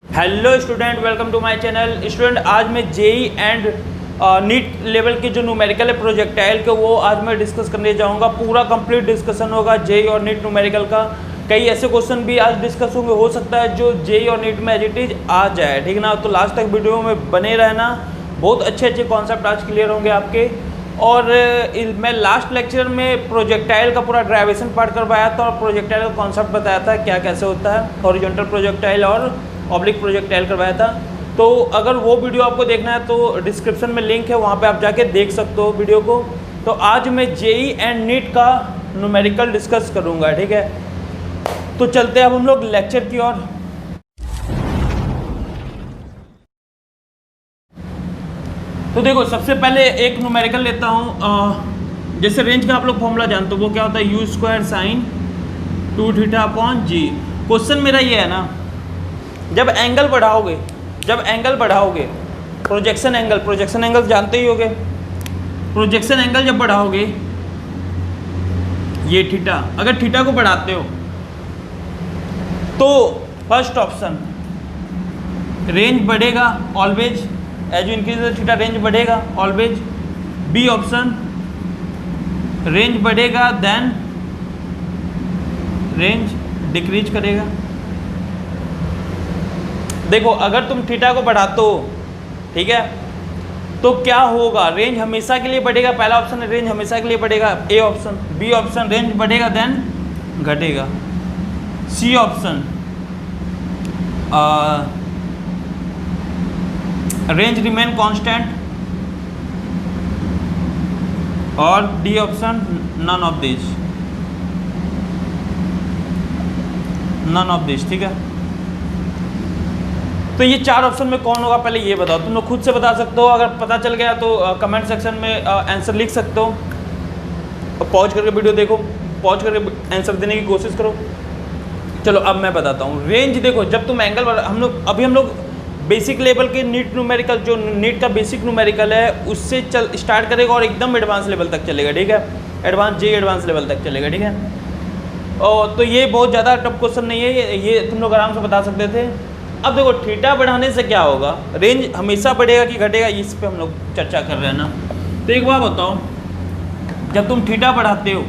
Hello student, welcome to my channel. Student, आज मैं JEE and NEET level के जो न्यूमेरिकल है प्रोजेक्टाइल के, वो आज मैं डिस्कस करने जाऊंगा। पूरा कंप्लीट डिस्कशन होगा जेई और नीट न्यूमेरिकल का। कई ऐसे क्वेश्चन भी आज डिस्कस होंगे, हो सकता है जो जेई और नीट में एज इट इज आ जाए, ठीक ना। तो लास्ट तक वीडियो में बने रहना, बहुत अच्छे अच्छे कॉन्सेप्ट आज क्लियर होंगे आपके। और मैं लास्ट लेक्चर में प्रोजेक्टाइल का पूरा ड्राइवेशन पार्ट करवाया था और प्रोजेक्टाइल का कॉन्सेप्ट बताया था क्या कैसे होता है, हॉरिजॉन्टल प्रोजेक्टाइल और ऑब्लिक प्रोजेक्टाइल करवाया था। तो अगर वो वीडियो आपको देखना है तो डिस्क्रिप्शन में लिंक है, वहाँ पे आप जाके देख सकते हो वीडियो को। तो आज मैं जेई एंड नीट का न्यूमेरिकल डिस्कस करूँगा, ठीक है। तो चलते हैं अब हम लोग लेक्चर की ओर। तो देखो, सबसे पहले एक न्यूमेरिकल लेता हूँ। जैसे रेंज का आप लोग फॉर्मूला जानते हो, वो क्या होता है, u square sine 2θ upon g. Question मेरा ये है ना, जब एंगल बढ़ाओगे प्रोजेक्शन एंगल जानते ही होगे। प्रोजेक्शन एंगल जब बढ़ाओगे, ये थीटा, अगर थीटा को बढ़ाते हो तो फर्स्ट ऑप्शन रेंज बढ़ेगा always, as you increase the theta range बढ़ेगा ऑलवेज। बी ऑप्शन रेंज बढ़ेगा देन रेंज डिक्रीज करेगा। देखो, अगर तुम थीटा को बढ़ाते हो, ठीक है, तो क्या होगा, रेंज हमेशा के लिए बढ़ेगा। पहला ऑप्शन है रेंज हमेशा के लिए बढ़ेगा, A option. B option range बढ़ेगा देन घटेगा। C option range remain constant. और D option none of this, ठीक है। तो ये चार ऑप्शन में कौन होगा, पहले ये बताओ। तुम लोग खुद से बता सकते हो, अगर पता चल गया तो कमेंट सेक्शन में आंसर लिख सकते हो। पॉज करके वीडियो देखो, पॉज करके आंसर देने की कोशिश करो। चलो अब मैं बताता हूँ। रेंज देखो, जब तुम एंगल, हम लोग बेसिक लेवल के नीट न्यूमेरिकल, जो नीट का बेसिक न्यूमेरिकल है उससे स्टार्ट करेगा और एकदम एडवांस लेवल तक चलेगा, ठीक है। एडवांस लेवल तक चलेगा, ठीक है। और तो ये बहुत ज़्यादा टफ क्वेश्चन नहीं है, ये तुम लोग आराम से बता सकते थे। अब देखो, थीटा बढ़ाने से क्या होगा, रेंज हमेशा बढ़ेगा कि घटेगा, इस पे हम लोग चर्चा कर रहे हैं ना। तो एक बात बताओ, जब तुम थीटा बढ़ाते हो,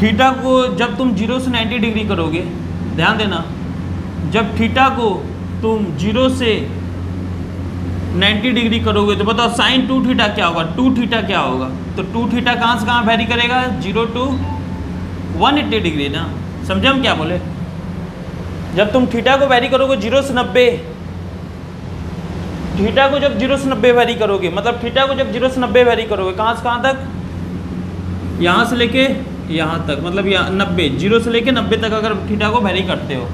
थीटा को जब तुम 0 से 90 डिग्री करोगे, ध्यान देना, जब थीटा को तुम 0 से 90 डिग्री करोगे तो बताओ साइन 2θ क्या होगा, 2θ क्या होगा। तो 2θ कहाँ से कहाँ वेरी करेगा, 0 to 180 डिग्री ना। समझे हम क्या बोले। जब तुम थीटा को वेरी करोगे 0 से 90, थीटा को जब 0 से 90 वेरी करोगे, मतलब थीटा को जब 0 से 90 वेरी करोगे, कहाँ से कहाँ तक, यहाँ से लेके यहाँ तक, मतलब यहाँ 90, 0 से लेके 90 तक अगर थीटा को वेरी करते हो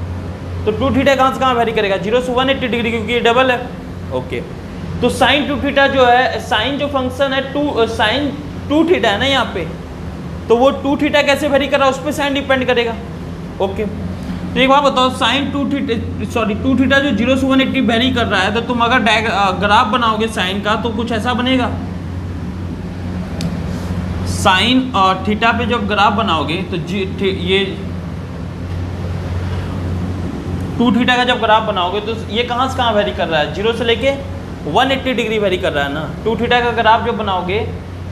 तो 2θ कहाँ से कहाँ वेरी करेगा, 0 से 180 डिग्री, क्योंकि ये डबल है। ओके, तो साइन 2θ जो है, साइन जो फंक्शन है साइन 2θ है ना यहाँ पे, तो वो 2θ कैसे वेरी कर रहा है उस पर साइन डिपेंड करेगा। ओके, तो एक बात बताओ, साइन 2θ जो 0 से 180 वेरी कर रहा है, तो तुम अगर ग्राफ बनाओगे साइन का तो कुछ ऐसा बनेगा। साइन और थीटा पे जब ग्राफ बनाओगे तो ये 2θ का जब ग्राफ बनाओगे तो ये कहाँ से कहाँ वेरी कर रहा है, 0 से लेके 180 डिग्री वेरी कर रहा है ना। 2θ का ग्राफ जब बनाओगे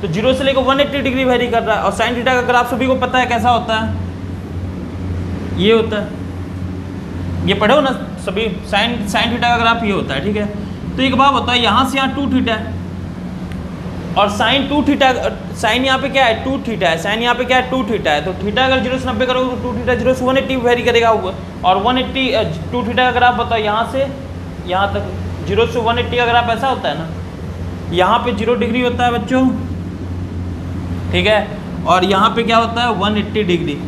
तो 0 से लेकर 180 डिग्री वेरी कर रहा है। और साइन थीटा का ग्राफ सभी को पता है कैसा होता है, ये होता है, ये पढ़े हो ना सभी, साइन थीटा का ग्राफ ये होता है, ठीक है। तो एक बात होता है, यहाँ से यहाँ 2θ है और साइन 2θ, साइन यहाँ पे क्या है 2θ है, साइन यहाँ पे क्या है 2θ है। तो थीटा अगर 0 से 90 करोगे तो 2θ 0 से 180 वेरी करेगा और 180 2θ का ग्राफ बताओ, यहाँ से यहाँ तक 0 से 180 का ग्राफ ऐसा होता है ना, यहाँ पे 0 डिग्री होता है बच्चों, ठीक है। और यहाँ पे क्या होता है 180 डिग्री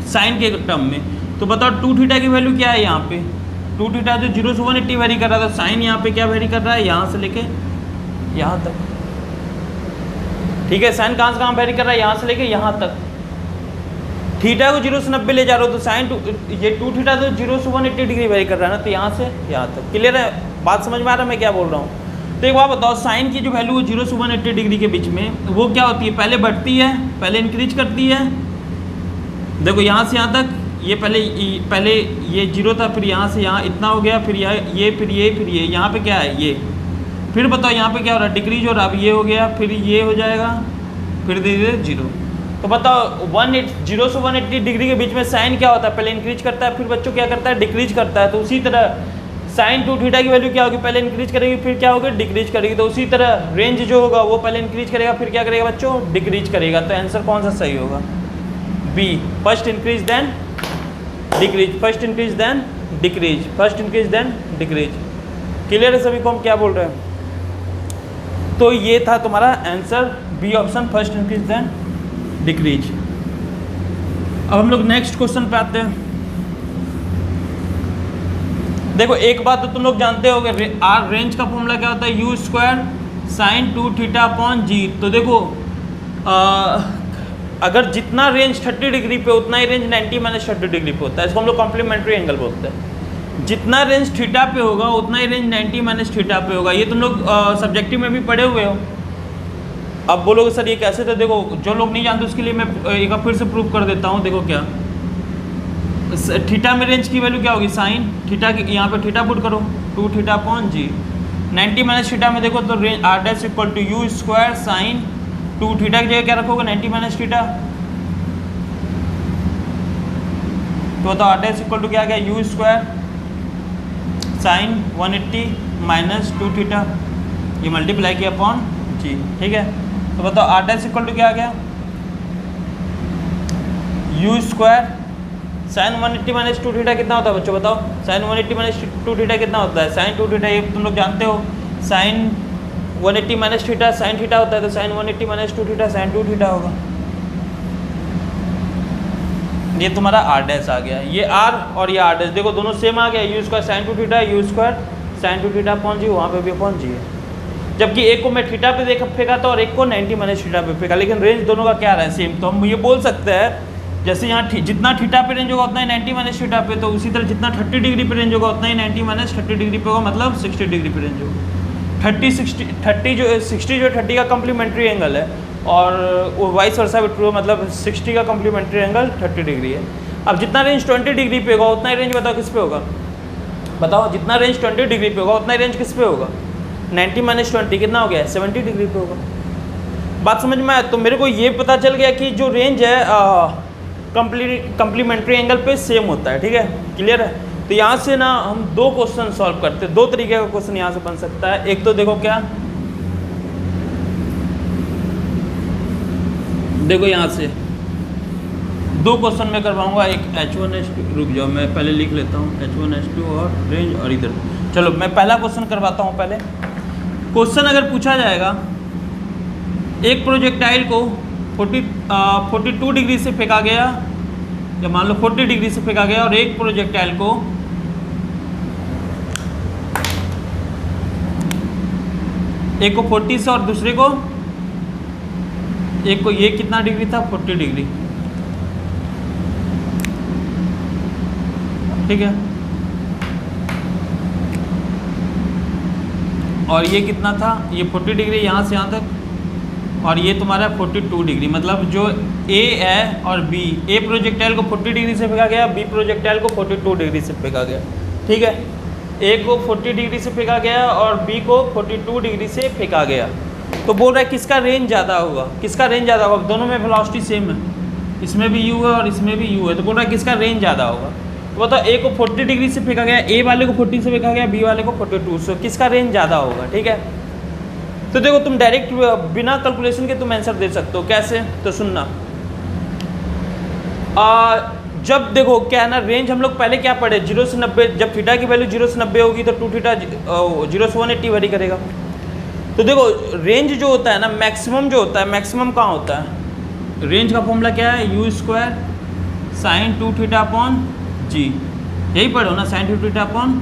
साइन के टर्म में। तो बताओ 2θ की वैल्यू क्या है, यहाँ पे 2θ जो 0 से 180 वेरी कर रहा था, साइन यहाँ पे क्या वेरी कर रहा है, यहाँ से लेके यहाँ तक, ठीक है। साइन कहाँ से कहाँ वेरी कर रहा है, यहाँ से लेके यहाँ तक। थीटा को 0 से 90 ले जा रहे हो तो साइन ये 2θ तो 0 से 180 डिग्री वेरी कर रहा है ना, तो यहाँ से यहाँ तक। क्लियर है, बात समझ में आ रहा है मैं क्या बोल रहा हूँ। तो एक बात बताओ, साइन की जो वैल्यू है 0 से 180 डिग्री के बीच में, वो क्या होती है, पहले बढ़ती है, पहले इंक्रीज करती है। देखो यहाँ से यहाँ तक ये पहले ये 0 था, फिर यहाँ से यहाँ इतना हो गया, फिर ये फिर ये यहाँ पे क्या है ये, फिर बताओ यहाँ पे क्या हो रहा है, डिक्रीज हो रहा है। अब ये हो गया, फिर ये हो जाएगा, फिर धीरे धीरे 0। तो बताओ 0 से 180 डिग्री के बीच में साइन क्या होता है, पहले इंक्रीज करता है, फिर बच्चों क्या करता है, डिक्रीज करता है। तो उसी तरह साइन 2 थीटा की वैल्यू क्या होगी, पहले इंक्रीज करेगी, फिर क्या होगी, डिक्रीज करेगी। तो उसी तरह रेंज जो होगा वो पहले इंक्रीज करेगा, फिर क्या करेगा बच्चों, डिक्रीज करेगा। तो आंसर कौन सा सही होगा, B, first increase then decrease, first increase then decrease, first increase then decrease. Clear है सभी को हम क्या बोल रहे हैं। तो ये था तुम्हारा answer B option, first increase then decrease. अब हम लोग नेक्स्ट क्वेश्चन पे आते हैं। देखो एक बात तो तुम लोग जानते हो आर रेंज का फॉर्मूला क्या होता है, u square sine 2 theta upon g. तो देखो अगर जितना रेंज 30 डिग्री पे उतना ही रेंज 90 माइनस 30 डिग्री पे होता है, इसको हम लोग कॉम्प्लीमेंट्री एंगल बोलते हैं। जितना रेंज थीटा पे होगा उतना ही रेंज 90 माइनस थीटा पे होगा। ये तुम लोग सब्जेक्टिव में भी पढ़े हुए हो। अब बोलोगे सर ये कैसे, तो देखो जो लोग नहीं जानते उसके लिए मैं एक बार फिर से प्रूव कर देता हूँ। देखो क्या थीटा में रेंज की वैल्यू क्या होगी, साइन थीटा की, यहाँ पे थीटा पुट करो 2 theta upon g. 90 minus theta में देखो तो range R dash equal to u square sine 2 theta की जगह क्या रखोगे, 90 माइनस थीटा। तो बताओ आर डैश इक्वल टू क्या गया, u square sign 180 minus 2 theta, ये मल्टीप्लाई किया अपॉन जी। ठीक है, तो बताओ आर डैश इक्वल टू क्या आ गया, u square sign 180 minus 2 theta कितना होता है बच्चों, बताओ साइन 180 माइनस 2 थीटा कितना होता है, साइन 2 थीटा ये तुम लोग जानते हो, sine 180 minus theta sine theta होता है, तो sine 180 minus 2 theta sine 2 theta होगा। ये तुम्हारा आर डैश आ गया, ये आर और ये आर डैश देखो दोनों सेम आ गया, u square sine 2 theta, u square sine 2 theta upon g, वहाँ पे भी अपॉन जी है। जबकि एक को मैं थीटा पे देख फेंका था और एक को 90 माइनस थीटा पे फेंका, लेकिन रेंज दोनों का क्या रहा है, सेम। तो हम ये बोल सकते हैं जैसे यहाँ जितना थीटा पे रेंज होगा उतना ही 90 माइनस थीटा पे, तो उसी तरह जितना 30 डिग्री पे रेंज होगा उतना ही 90 माइनस 30 डिग्री पे होगा, मतलब 60 डिग्री पे रेंज होगा। 60 जो 30 का कम्प्लीमेंट्री एंगल है और वो वाइस वर्सा भी ट्रू है, मतलब 60 का कम्प्लीमेंट्री एंगल 30 डिग्री है। अब जितना रेंज 20 डिग्री पे होगा उतना ही रेंज बताओ किस पे होगा, बताओ जितना रेंज 20 डिग्री पे होगा उतना ही रेंज किस पे होगा, 90 माइनस 20 कितना हो गया, 70 डिग्री पे होगा। बात समझ में आया। तो मेरे को ये पता चल गया कि जो रेंज है कम्प्लीमेंट्री एंगल पे सेम होता है। ठीक है, क्लियर है। तो यहाँ से ना हम 2 क्वेश्चन सॉल्व करते हैं, 2 तरीके का क्वेश्चन यहाँ से बन सकता है। एक तो देखो क्या, देखो यहाँ से 2 क्वेश्चन मैं करवाऊंगा, एक H1H2, रुक जाओ मैं पहले लिख लेता हूँ, H1H2 और रेंज और इधर। चलो मैं पहला क्वेश्चन करवाता हूँ। पहले क्वेश्चन अगर पूछा जाएगा, एक प्रोजेक्टाइल को 42 डिग्री से फेंका गया, या मान लो 40 डिग्री से फेंका गया, और एक प्रोजेक्टाइल को एक को 40 से और दूसरे को एक को, ये कितना डिग्री था, 40 डिग्री। ठीक है, और ये कितना था, ये 40 डिग्री यहाँ से यहाँ तक, और ये तुम्हारा 42 डिग्री। मतलब जो ए है और बी, ए प्रोजेक्टाइल को 40 डिग्री से फेंका गया, बी प्रोजेक्टाइल को 42 डिग्री से फेंका गया। ठीक है, ए को 40 डिग्री से फेंका गया और बी को 42 डिग्री से फेंका गया। तो बोल रहा है किसका रेंज ज़्यादा होगा, किसका रेंज ज़्यादा होगा। दोनों में वेलोसिटी सेम है, इसमें भी यू है और इसमें भी यू है, तो बोल रहा है किसका रेंज ज़्यादा होगा। तो बताओ ए को 40 डिग्री से फेंका गया, ए वाले को 40 से फेंका गया, बी वाले को 42 से, किसका रेंज ज़्यादा होगा। ठीक है, तो देखो तुम डायरेक्ट बिना कैलकुलेशन के तुम आंसर दे सकते हो। कैसे, तो सुनना। जब देखो क्या है ना, रेंज हम लोग पहले क्या पढ़े, 0 से 90, जब थीटा की वैल्यू 0 से 90 होगी तो 2 थीटा 0 से 180 वेरी करेगा। तो देखो रेंज जो होता है ना, मैक्सिमम जो होता है, मैक्सिमम कहाँ होता है, रेंज का फॉर्मूला क्या है, u square sine 2 theta upon g, यही पढ़ो ना, साइन 2 थीटा अपॉन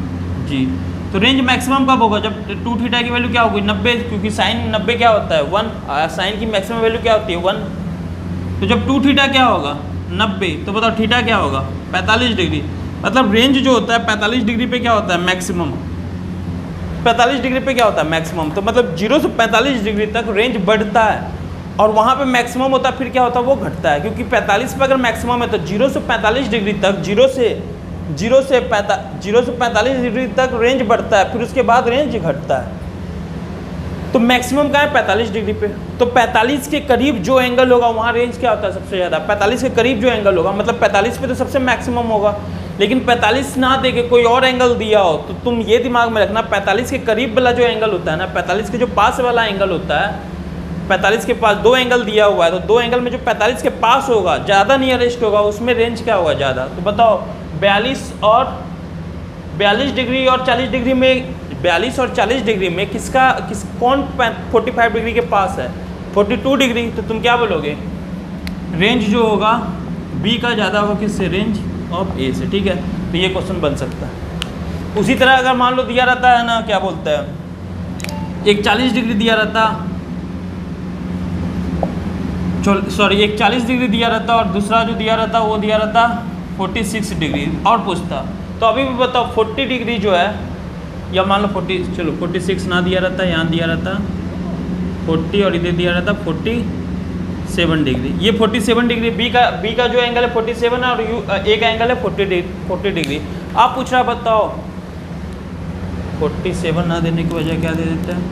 जी। तो रेंज मैक्सिमम कब होगा, जब 2 थीटा की वैल्यू क्या होगी, 90, क्योंकि साइन 90 क्या होता है 1, साइन की मैक्सिमम वैल्यू क्या होती है 1। तो जब 2 थीटा क्या होगा 90, तो बताओ थीटा क्या होगा 45 डिग्री। मतलब रेंज जो होता है 45 डिग्री पे क्या होता है मैक्सिमम, 45 डिग्री पे क्या होता है मैक्सिमम। तो मतलब 0 से 45 डिग्री तक रेंज बढ़ता है, और वहाँ पे मैक्सिमम होता है, फिर क्या होता है वो घटता है, क्योंकि 45 पे अगर मैक्सिमम है तो 0 से 45 डिग्री तक 0 से 45 डिग्री तक रेंज बढ़ता है, फिर उसके बाद रेंज घटता है। तो मैक्सिमम कहाँ है 45 डिग्री पे, तो 45 के करीब जो एंगल होगा वहाँ रेंज क्या होता है सबसे ज़्यादा, 45 के करीब जो एंगल होगा, मतलब 45 पे तो सबसे मैक्सिमम होगा। लेकिन 45 ना दे के कोई और एंगल दिया हो तो तुम ये दिमाग में रखना 45 के करीब वाला जो एंगल होता है ना, 45 के जो पास वाला एंगल होता है, 45 के पास 2 एंगल दिया हुआ है, तो 2 एंगल में जो 45 के पास होगा, ज़्यादा नियरेस्ट होगा, उसमें रेंज क्या होगा ज़्यादा। तो बताओ 42 डिग्री और 40 डिग्री में, 42 और 40 डिग्री में कौन 45 डिग्री के पास है, 42 डिग्री। तो तुम क्या बोलोगे, रेंज जो होगा बी का ज़्यादा होगा किससे, रेंज ऑफ ए से, ठीक है। तो ये क्वेश्चन बन सकता है। उसी तरह अगर मान लो दिया रहता है ना, क्या बोलते हैं, एक 40 डिग्री दिया रहता, एक 40 डिग्री दिया रहता और दूसरा जो दिया रहता वो दिया रहता 46 डिग्री और पूछता, तो अभी भी बताओ 40 डिग्री जो है, या मान लो 46 ना दिया रहता, यहाँ दिया रहता 40 और इधर दिया रहता 47 डिग्री। ये 47 डिग्री बी का जो एंगल है 47 है और ए का एंगल है 40 डिग्री। आप पूछ रहा बताओ 47 ना देने की वजह क्या दे देता है,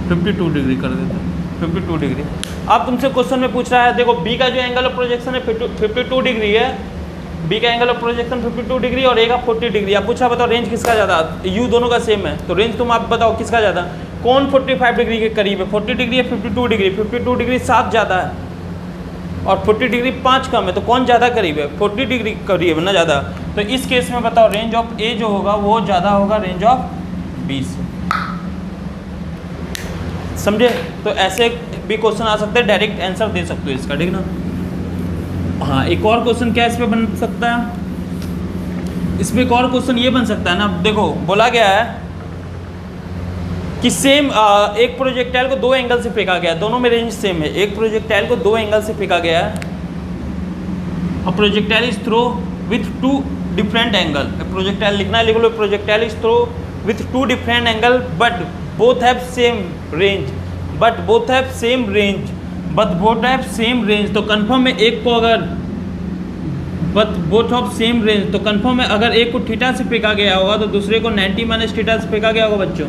52 डिग्री कर देता है, 52 डिग्री। अब तुमसे क्वेश्चन में पूछ रहा है, देखो बी का जो एंगल ऑफ प्रोजेक्शन है 52 डिग्री है, बी का एंगल ऑफ प्रोजेक्शन 52 डिग्री और ए का 40 डिग्री। आप पूछा बताओ रेंज किसका ज़्यादा, यू दोनों का सेम है, तो रेंज तुम आप बताओ किसका ज़्यादा, कौन 45 डिग्री के करीब है, 40 डिग्री या 52 डिग्री। 52 डिग्री 7 ज़्यादा है और 40 डिग्री 5 कम है, तो कौन ज़्यादा करीब है, 40 डिग्री करीब है ना ज़्यादा। तो इस केस में बताओ रेंज ऑफ ए जो होगा वो ज़्यादा होगा रेंज ऑफ बी से, समझे। तो ऐसे भी क्वेश्चन आ सकते हैं, डायरेक्ट आंसर दे सकते हो इसका, ठीक ना। हाँ, एक और क्वेश्चन क्या इस पे बन सकता है, इस पे एक और क्वेश्चन ये बन सकता है ना, देखो बोला गया है कि सेम एक प्रोजेक्टाइल को 2 एंगल से फेंका गया है, दोनों में रेंज सेम है। एक प्रोजेक्टाइल को 2 एंगल से फेंका गया है, और projectile is throw with 2 different angle. Projectile लिखना है, लिख लो, projectile is throw with 2 different angle but both have same range, तो कंफर्म है एक को अगर बोथ ऑफ सेम रेंज, तो कंफर्म है अगर एक को थीटा से फेंका गया होगा तो दूसरे को 90 माइनस थीटा से फेंका गया होगा बच्चों।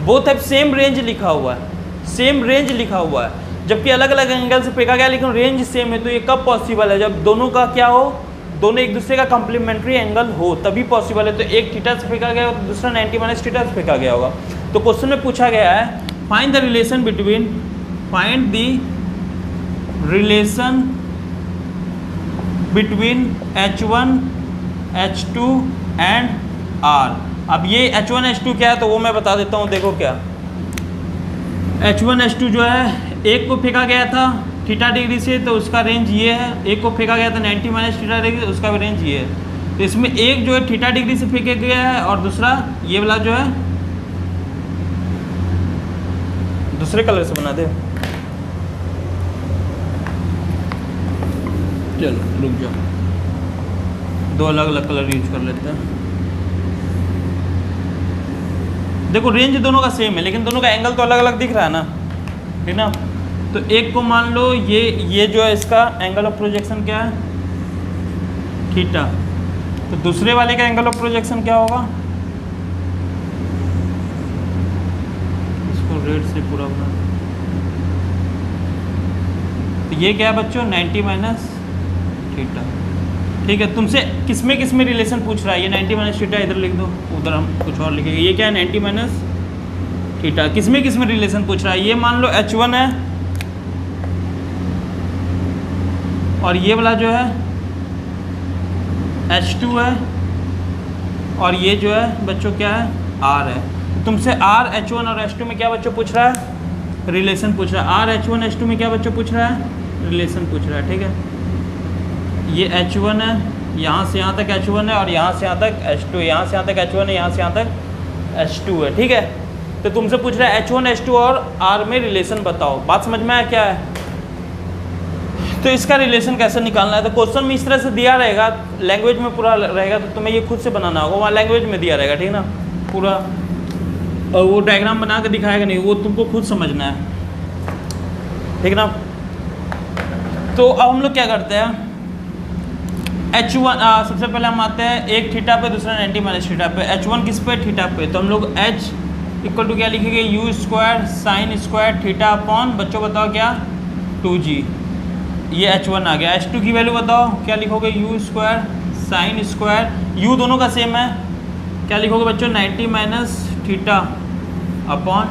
बोथ हैव सेम रेंज लिखा हुआ है, सेम रेंज लिखा हुआ है, जबकि अलग अलग एंगल से फेंका गया लेकिन रेंज सेम है। तो ये कब पॉसिबल है, जब दोनों का क्या हो, दोनों एक दूसरे का कॉम्प्लीमेंट्री एंगल हो, तभी पॉसिबल है। तो एक थीटा से फेंका गया होगा तो दूसरा 90 माइनस थीटा से फेंका गया होगा। तो क्वेश्चन में पूछा गया है find the relation between H1, H2 and R। अब ये H1 H2 क्या है तो वो मैं बता देता हूँ। देखो क्या H1 H2 जो है, एक को फेंका गया था थीटा डिग्री से तो उसका रेंज ये है, एक को फेंका गया था 90 माइनस थीटा डिग्री से उसका भी रेंज ये है। तो इसमें एक जो है थीटा डिग्री से फेंका गया है और दूसरा ये वाला जो है दूसरे कलर से बना दे। चलो रुक जाओ, 2 अलग अलग कलर यूज कर लेते हैं। देखो रेंज दोनों का सेम है लेकिन दोनों का एंगल तो अलग अलग दिख रहा है ना, ठीक ना। तो एक को मान लो ये जो है इसका एंगल ऑफ प्रोजेक्शन क्या है, थीटा। तो दूसरे वाले का एंगल ऑफ प्रोजेक्शन क्या होगा, इसको रेड से पूरा बना। तो ये क्या है बच्चों, 90 माइनस थीटा, ठीक है। तुमसे किसमें रिलेशन पूछ रहा है, ये 90 माइनस थीटा इधर लिख दो, उधर हम कुछ और लिखेंगे। ये क्या है 90 माइनस थीटा, किसमें रिलेशन पूछ रहा है। ये मान लो H1 है और ये वाला जो है H2 है और ये जो है बच्चों क्या है R है। तुमसे R H1 और H2 में क्या बच्चों पूछ रहा है, रिलेशन पूछ रहा है। R H1 H2 में क्या बच्चों पूछ रहा है, रिलेशन पूछ रहा है, ठीक है। ये H1 है, यहाँ से यहाँ तक H1 है और यहाँ से यहाँ तक H2 है, यहाँ से यहाँ तक H1 है, यहाँ से यहाँ तक H2 है, ठीक है। तो तुमसे पूछ रहा है H1 H2 और R में रिलेशन बताओ। बात समझ में आया क्या है। तो इसका रिलेशन कैसे निकालना है, तो क्वेश्चन में इस तरह से दिया रहेगा, लैंग्वेज में पूरा रहेगा तो तुम्हें ये खुद से बनाना होगा, वहाँ लैंग्वेज में दिया रहेगा, ठीक ना पूरा। और वो डायग्राम बना के दिखाएगा नहीं, वो तुमको खुद समझना है। ठीक ना। तो अब हम लोग क्या करते हैं, H1 सबसे पहले हम आते हैं एक थीटा पे, दूसरा 90 माइनस थीटा पे। H1 किस पे, थीटा पे, तो हम लोग H इक्वल टू क्या लिखेंगे, you square sine square theta upon, बच्चों बताओ क्या, 2g। ये H1 आ गया। H2 की वैल्यू बताओ क्या लिखोगे, you square sine square, you दोनों का सेम है, क्या लिखोगे बच्चों, 90 माइनस थीटा अपॉन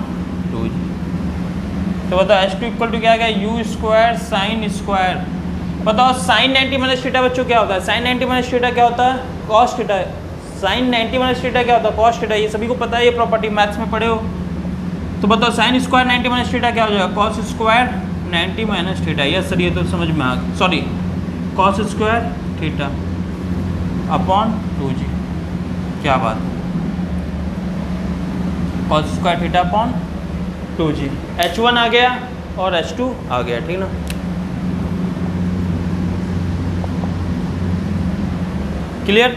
2g। तो बताओ H2 इक्वल टू क्या आ गया, यू स्क्वायर साइन स्क्वायर, बताओ साइन 90 माइनस थीटा बच्चों क्या होता है, साइन 90 माइनस थीटा क्या होता है, कॉस थीटा है। साइन 90 माइनस थीटा क्या होता है, कॉस थीटा, ये सभी को पता है, ये प्रॉपर्टी मैथ्स में पढ़े हो। तो बताओ साइन स्क्वायर 90 माइनस थीटा क्या हो जाएगा, cos square 90 minus theta. Yes sir, ये तो समझ में आ गया, sorry cos square theta upon 2g। क्या बात, cos square theta upon 2g। H1 आ गया और H2 आ गया, ठीक ना। Clear.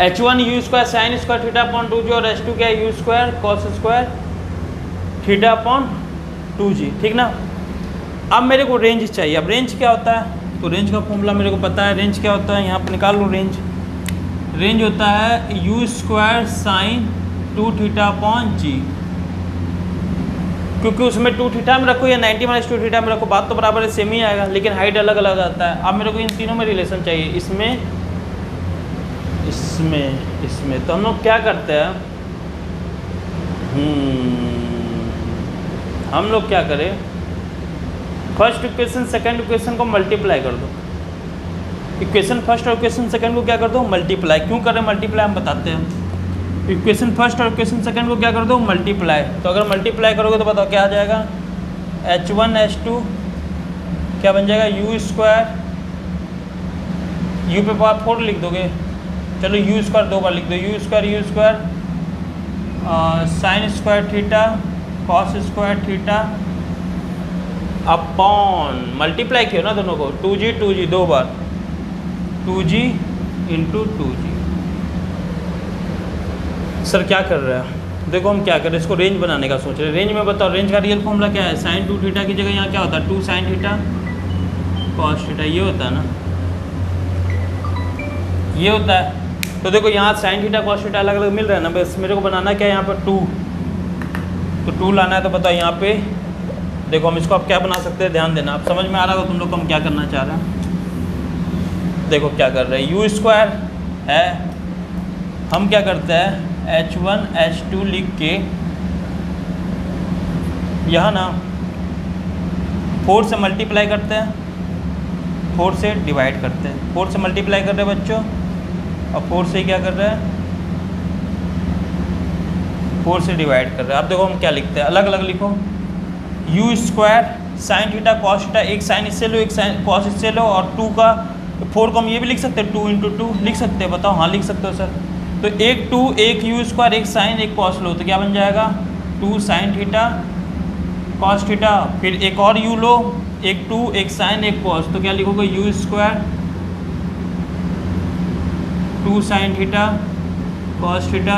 H1 you square sine square theta upon 2g और H2 क्या है, u square cos square theta upon 2g, ठीक ना। अब मेरे को रेंज चाहिए। अब रेंज क्या होता है, तो रेंज का फॉर्मूला मेरे को पता है। रेंज क्या होता है, यहाँ पर निकाल लो रेंज। रेंज होता है u square sine 2 theta upon g, क्योंकि उसमें 2 थीटा में रखो या 90 माइनस 2 थीटा में रखो, बात तो बराबर है, सेम ही आएगा, लेकिन हाइट अलग अलग आता है। अब मेरे को इन तीनों में रिलेशन चाहिए, इसमें इसमें इसमें। तो हम लोग क्या करते हैं, हम लोग क्या करें, फर्स्ट इक्वेशन सेकंड इक्वेशन को मल्टीप्लाई कर दो। इक्वेशन फर्स्ट और इक्वेशन सेकंड को क्या कर दो, मल्टीप्लाई। क्यों करें मल्टीप्लाई, हम बताते हैं। इक्वेशन फर्स्ट और इक्वेशन सेकंड को क्या कर दो, मल्टीप्लाई। तो अगर मल्टीप्लाई करोगे तो बताओ क्या आ जाएगा, H1 H2 क्या बन जाएगा, यू स्क्वायर, यू पे पावर 4 लिख दोगे, चलो यू स्क्वायर 2 बार लिख दो, you square sine square theta cos square theta upon, multiply किया ना दोनों को, 2g 2 बार, 2g इंटू 2g। सर क्या कर रहा है, देखो हम क्या कर रहे हैं, इसको रेंज बनाने का सोच रहे हैं। रेंज में बताओ, रेंज का रियल फॉर्मूला क्या है, साइन 2 थीटा की जगह यहाँ क्या होता है, 2 साइन थीटा कॉस थीटा, ये होता है ना, ये होता है। तो देखो यहाँ साइन थीटा कॉस थीटा अलग अलग मिल रहा है ना, बस मेरे को बनाना क्या है यहाँ पर 2, तो 2 लाना है। तो बताओ यहाँ पे देखो, हम इसको आप क्या बना सकते हैं, ध्यान देना, आप समझ में आ रहा होगा तुम लोग को हम क्या करना चाह रहे हैं। देखो क्या कर रहे हैं, यू स्क्वायर है, हम क्या करते हैं H1 H2 लिख के यहाँ ना 4 से मल्टीप्लाई करते हैं, 4 से डिवाइड करते हैं, 4 से मल्टीप्लाई कर रहे हैं बच्चों, और 4 से क्या कर रहे हैं, 4 से डिवाइड कर रहे हैं। अब देखो हम क्या लिखते हैं, अलग अलग लिखो, you square sign theta cos theta, एक साइन इससे लो एक साइन कॉस इससे लो, और 2 का 4 को हम ये भी लिख सकते हैं, 2 इंटू 2 लिख सकते हैं, बताओ, हाँ लिख सकते हो सर। तो एक 2 एक यू स्क्वायर एक साइन एक कॉस लो, तो क्या बन जाएगा, 2 साइन थीटा कॉस थीटा, फिर एक और यू लो, एक 2 एक साइन एक कॉस, तो क्या लिखोगे, you square 2 sine theta cos theta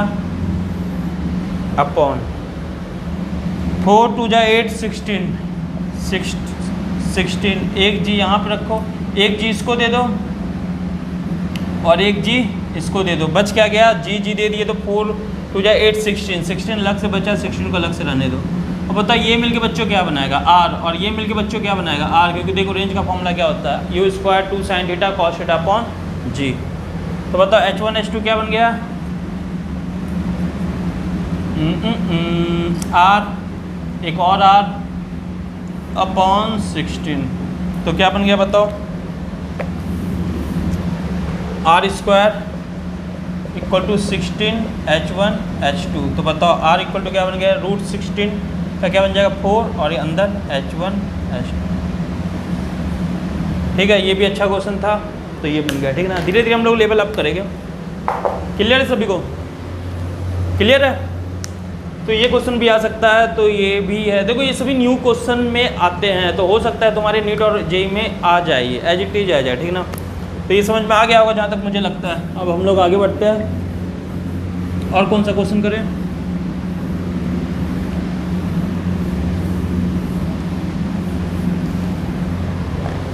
upon 4 2 जा 8 16, एक जी यहाँ पे रखो, एक जी इसको दे दो और एक जी इसको दे दो, बच क्या गया, जी दे दिए, तो 4 2 जा 8 16 अलग से बचा, 16 को अलग से रहने दो। और बताओ ये मिलके बच्चों क्या बनाएगा, आर, और ये मिलके बच्चों क्या बनाएगा, आर, क्योंकि देखो रेंज का फॉर्मूला क्या होता है, u square 2 sine theta cos theta upon g. तो बताओ H1 H2 क्या बन गया, आर, एक और आर अपॉन 16, तो क्या बन गया बताओ, are square equal to 16 H1 H2। तो बताओ आर इक्वल टू क्या बन गया, रूट 16 का क्या बन जाएगा 4, और ये अंदर H1 H2। ठीक है, ये भी अच्छा क्वेश्चन था, तो ये बन गया, ठीक है ना। धीरे धीरे हम लोग लेवल अप करेंगे। क्लियर है सभी को, क्लियर है। तो ये क्वेश्चन भी आ सकता है, तो ये भी है, देखो ये सभी न्यू क्वेश्चन में आते हैं, तो हो सकता है तुम्हारे नीट और जेई में आ जाए, एज इट इज आ जाए, ठीक ना। तो ये समझ में आ गया होगा जहाँ तक मुझे लगता है। अब हम लोग आगे बढ़ते हैं, और कौन सा क्वेश्चन करें,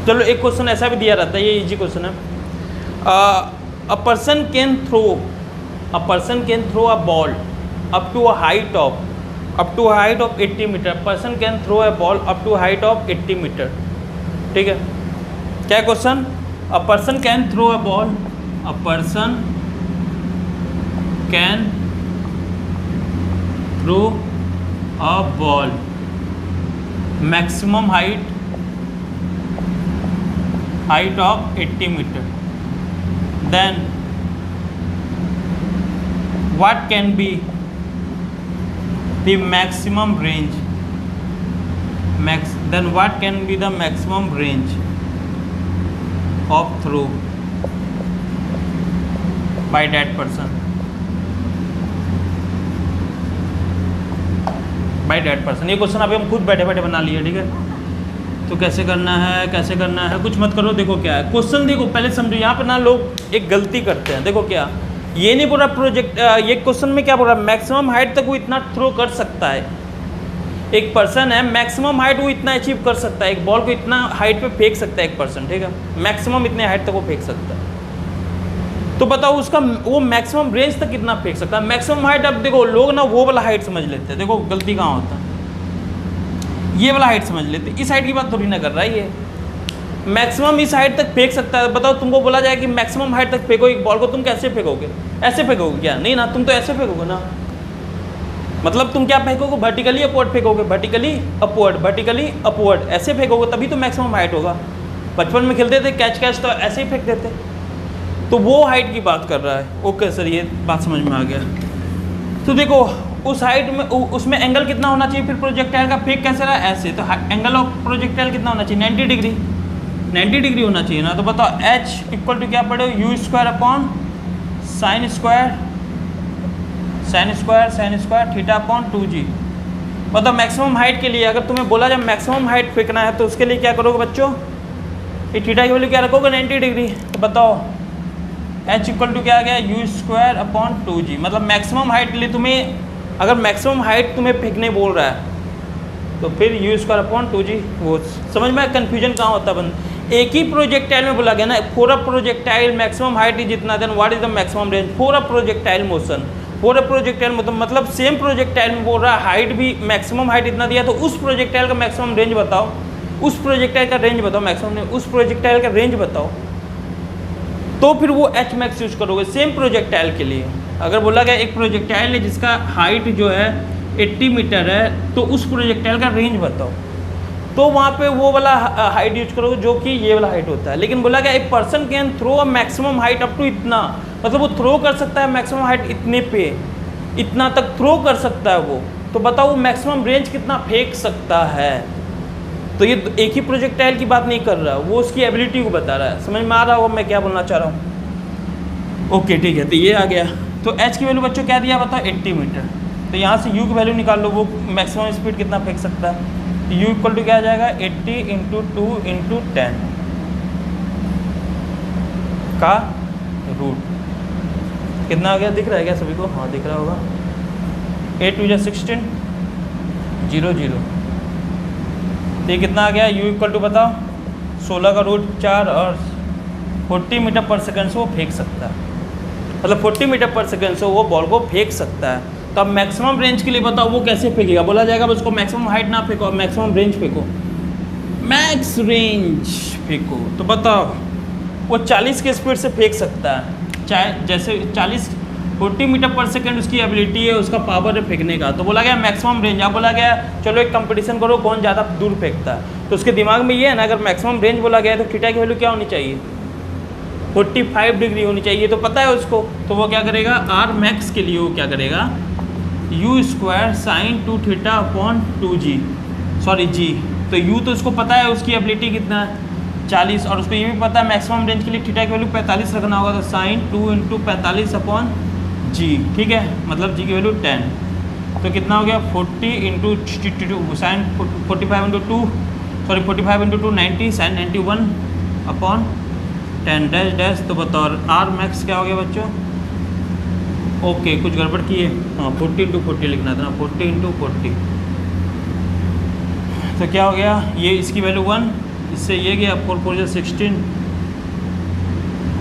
चलो एक क्वेश्चन ऐसा भी दिया रहता है, ये इजी क्वेश्चन है। A person can throw a ball up to a height of 80 meter. Person can throw a ball up to height of 80 meter. ठीक है, क्या question? A person can throw a ball, a person can throw a ball maximum height of 80 meter, then what can be the maximum range, then what can be the maximum range of throw by that person, ये question अभी हम खुद बैठे बैठे बना लिए। ठीक है, तो कैसे करना है कुछ मत करो। देखो क्या है क्वेश्चन, देखो पहले समझो। यहाँ पे ना लोग एक गलती करते हैं। देखो क्या, ये नहीं बोल रहा ये क्वेश्चन में क्या बोल रहा है, मैक्सिमम हाइट तक वो इतना थ्रो कर सकता है। एक पर्सन है, मैक्सिमम हाइट वो इतना अचीव कर सकता है, एक बॉल को इतना हाइट पे फेंक सकता है एक पर्सन। ठीक है, मैक्सिमम इतने हाइट तक वो फेंक सकता है। तो बताओ उसका वो मैक्सिमम रेंज तक कितना फेंक सकता है। मैक्सिमम हाइट, अब देखो लोग ना वो वाला हाइट समझ लेते हैं। देखो गलती कहाँ होता है, ये वाला हाइट समझ लेते, इस हाइट की बात थोड़ी ना कर रहा है ये। मैक्सिमम इस हाइट तक फेंक सकता है। बताओ तुमको बोला जाए कि मैक्सिमम हाइट तक फेंको एक बॉल को, तुम कैसे फेंकोगे? ऐसे फेंकोगे क्या? नहीं ना, तुम तो ऐसे फेंकोगे ना। मतलब तुम क्या फेंकोगे? वर्टिकली अपवर्ड फेंकोगे, वर्टिकली अपवर्ड ऐसे फेंकोगे, तभी तो मैक्सिमम हाइट होगा। बचपन में खेलते थे कैच तो ऐसे ही फेंक देते। तो वो हाइट की बात कर रहा है। ओके सर, ये बात समझ में आ गया। तो देखो उस हाइट में उसमें एंगल कितना होना चाहिए, फिर प्रोजेक्टाइल का फेंक कैसे रहा है? ऐसे। तो एंगल ऑफ प्रोजेक्टाइल कितना होना चाहिए? 90 डिग्री होना चाहिए ना। तो बताओ H इक्वल टू क्या पड़े? U square upon sine square theta upon 2g। बताओ मैक्सिमम हाइट के लिए अगर तुम्हें बोला जाए मैक्सिमम हाइट फेंकना है, तो उसके लिए क्या करोगे बच्चों? ये थीटा की वैल्यू क्या रखोगे? 90 डिग्री। तो बताओ H इक्वल टू क्या आ गया? U square upon 2g। मतलब मैक्सिमम हाइट के लिए तुम्हें, अगर मैक्सिमम हाइट तुम्हें फेंकने बोल रहा है तो फिर U स्क्वायर अपॉन 2g। वो समझ में कन्फ्यूजन कहाँ होता है बंद। एक ही प्रोजेक्टाइल में बोला गया ना, for a projectile maximum height is इतना, then what is the maximum range for a projectile motion. For a projectile मतलब सेम प्रोजेक्टाइल में बोल रहा है हाइट भी, मैक्सिमम हाइट इतना दिया, तो उस प्रोजेक्टाइल का मैक्सिमम रेंज बताओ, उस प्रोजेक्टाइल का रेंज बताओ, मैक्सिमम उस प्रोजेक्टाइल का रेंज बताओ। तो फिर वो H मैक्स यूज करोगे सेम प्रोजेक्टाइल के लिए। अगर बोला गया एक प्रोजेक्टाइल है जिसका हाइट जो है 80 मीटर है, तो उस प्रोजेक्टाइल का रेंज बताओ, तो वहाँ पे वो वाला हाइट यूज करोगे जो कि ये वाला हाइट होता है। लेकिन बोला गया एक person can throw a maximum height up to इतना, मतलब वो थ्रो कर सकता है मैक्सिमम हाइट इतने पे, इतना तक थ्रो कर सकता है वो। तो बताओ मैक्सिमम रेंज कितना फेंक सकता है। तो ये एक ही प्रोजेक्टाइल की बात नहीं कर रहा, वो उसकी एबिलिटी को बता रहा है। समझ में आ रहा होगा मैं क्या बोलना चाह रहा हूँ? ओके ठीक है, तो ये आ गया। तो H की वैल्यू बच्चों क्या दिया बताओ? 80 मीटर। तो यहाँ से U की वैल्यू निकाल लो, वो मैक्सिमम स्पीड कितना फेंक सकता है। तो U इक्वल टू क्या आ जाएगा? 80 × 2 × 10 का रूट। कितना आ गया? दिख रहा है क्या सभी को? हाँ दिख रहा होगा। 8 × 2 = 16, 0 0। तो ये कितना आ गया? U इक्वल टू बताओ 16 का रूट 4 और 40 मीटर पर सेकंड से वो फेंक सकता है। मतलब 40 मीटर पर सेकंड से वो बॉल को फेंक सकता है। तो अब मैक्सिमम रेंज के लिए बताओ वो कैसे फेंकेगा। बोला जाएगा उसको मैक्सिमम हाइट ना फेंको, मैक्सिमम रेंज फेंको, मैक्स रेंज फेंको। तो बताओ वो 40 के स्पीड से फेंक सकता है, चाहे जैसे 40 मीटर पर सेकंड उसकी एबिलिटी है, उसका पावर है फेंकने का। तो बोला गया मैक्सिमम रेंज। अब बोला गया चलो एक कंपटीशन करो कौन ज़्यादा दूर फेंकता है। तो उसके दिमाग में ये है ना, अगर मैक्सिमम रेंज बोला गया है तो थीटा की वैल्यू क्या होनी चाहिए? 45 डिग्री होनी चाहिए। तो पता है उसको, तो वो क्या करेगा? आर मैक्स के लिए वो क्या करेगा? U square sine 2 theta upon 2g, sorry g। तो U तो उसको पता है उसकी एबिलिटी कितना है 40, और उसको ये भी पता है मैक्सिमम रेंज के लिए थीटा की वैल्यू 45 रखना होगा। तो साइन 2 × 45 अपॉन g, ठीक है, मतलब g की वैल्यू 10। तो कितना हो गया? 40 × 2 sine 45 × 2, sorry 45 × 2 90, sine 91 upon 10 dash dash. तो बताओ आर मैक्स क्या हो गया बच्चों? ओके कुछ गड़बड़ की है, हाँ 40 × 40 लिखना था ना, 40 × 40। तो क्या हो गया? ये इसकी वैल्यू 1, इससे ये गया 4 4 16,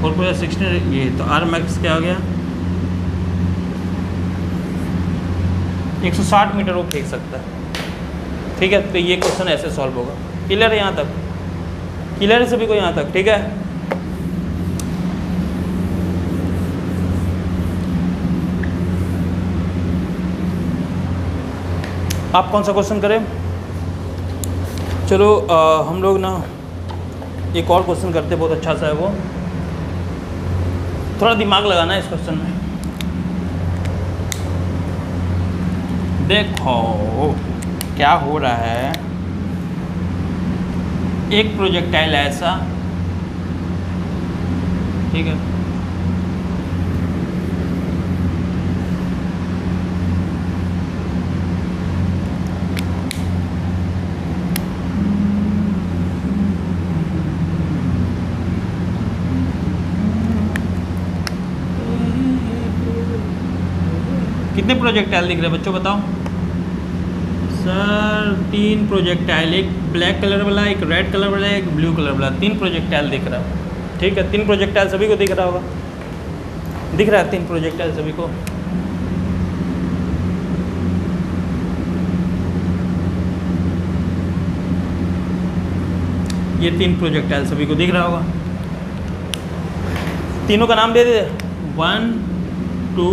4 4 16 ये, तो आर मैक्स क्या हो गया 160 मीटर वो फेंक सकता है। ठीक है, तो ये क्वेश्चन ऐसे सॉल्व होगा। क्लियर है यहाँ तक? क्लियर है सभी को यहाँ तक? ठीक है, आप कौन सा क्वेश्चन करें? चलो हम लोग ना एक और क्वेश्चन करते, बहुत अच्छा सा है वो, थोड़ा दिमाग लगाना है इस क्वेश्चन में। देखो क्या हो रहा है, एक प्रोजेक्टाइल ऐसा, ठीक है, कितने प्रोजेक्टाइल दिख रहे हैं बच्चों बताओ? सर 3 प्रोजेक्टाइल, एक ब्लैक कलर वाला, एक रेड कलर वाला, एक ब्लू कलर वाला, 3 प्रोजेक्टाइल दिख रहा है। ठीक है, 3 प्रोजेक्टाइल सभी को दिख रहा होगा, दिख रहा है 3 प्रोजेक्टाइल सभी को। ये 3 प्रोजेक्टाइल सभी को दिख रहा होगा। तीनों का नाम दे दे, 1 2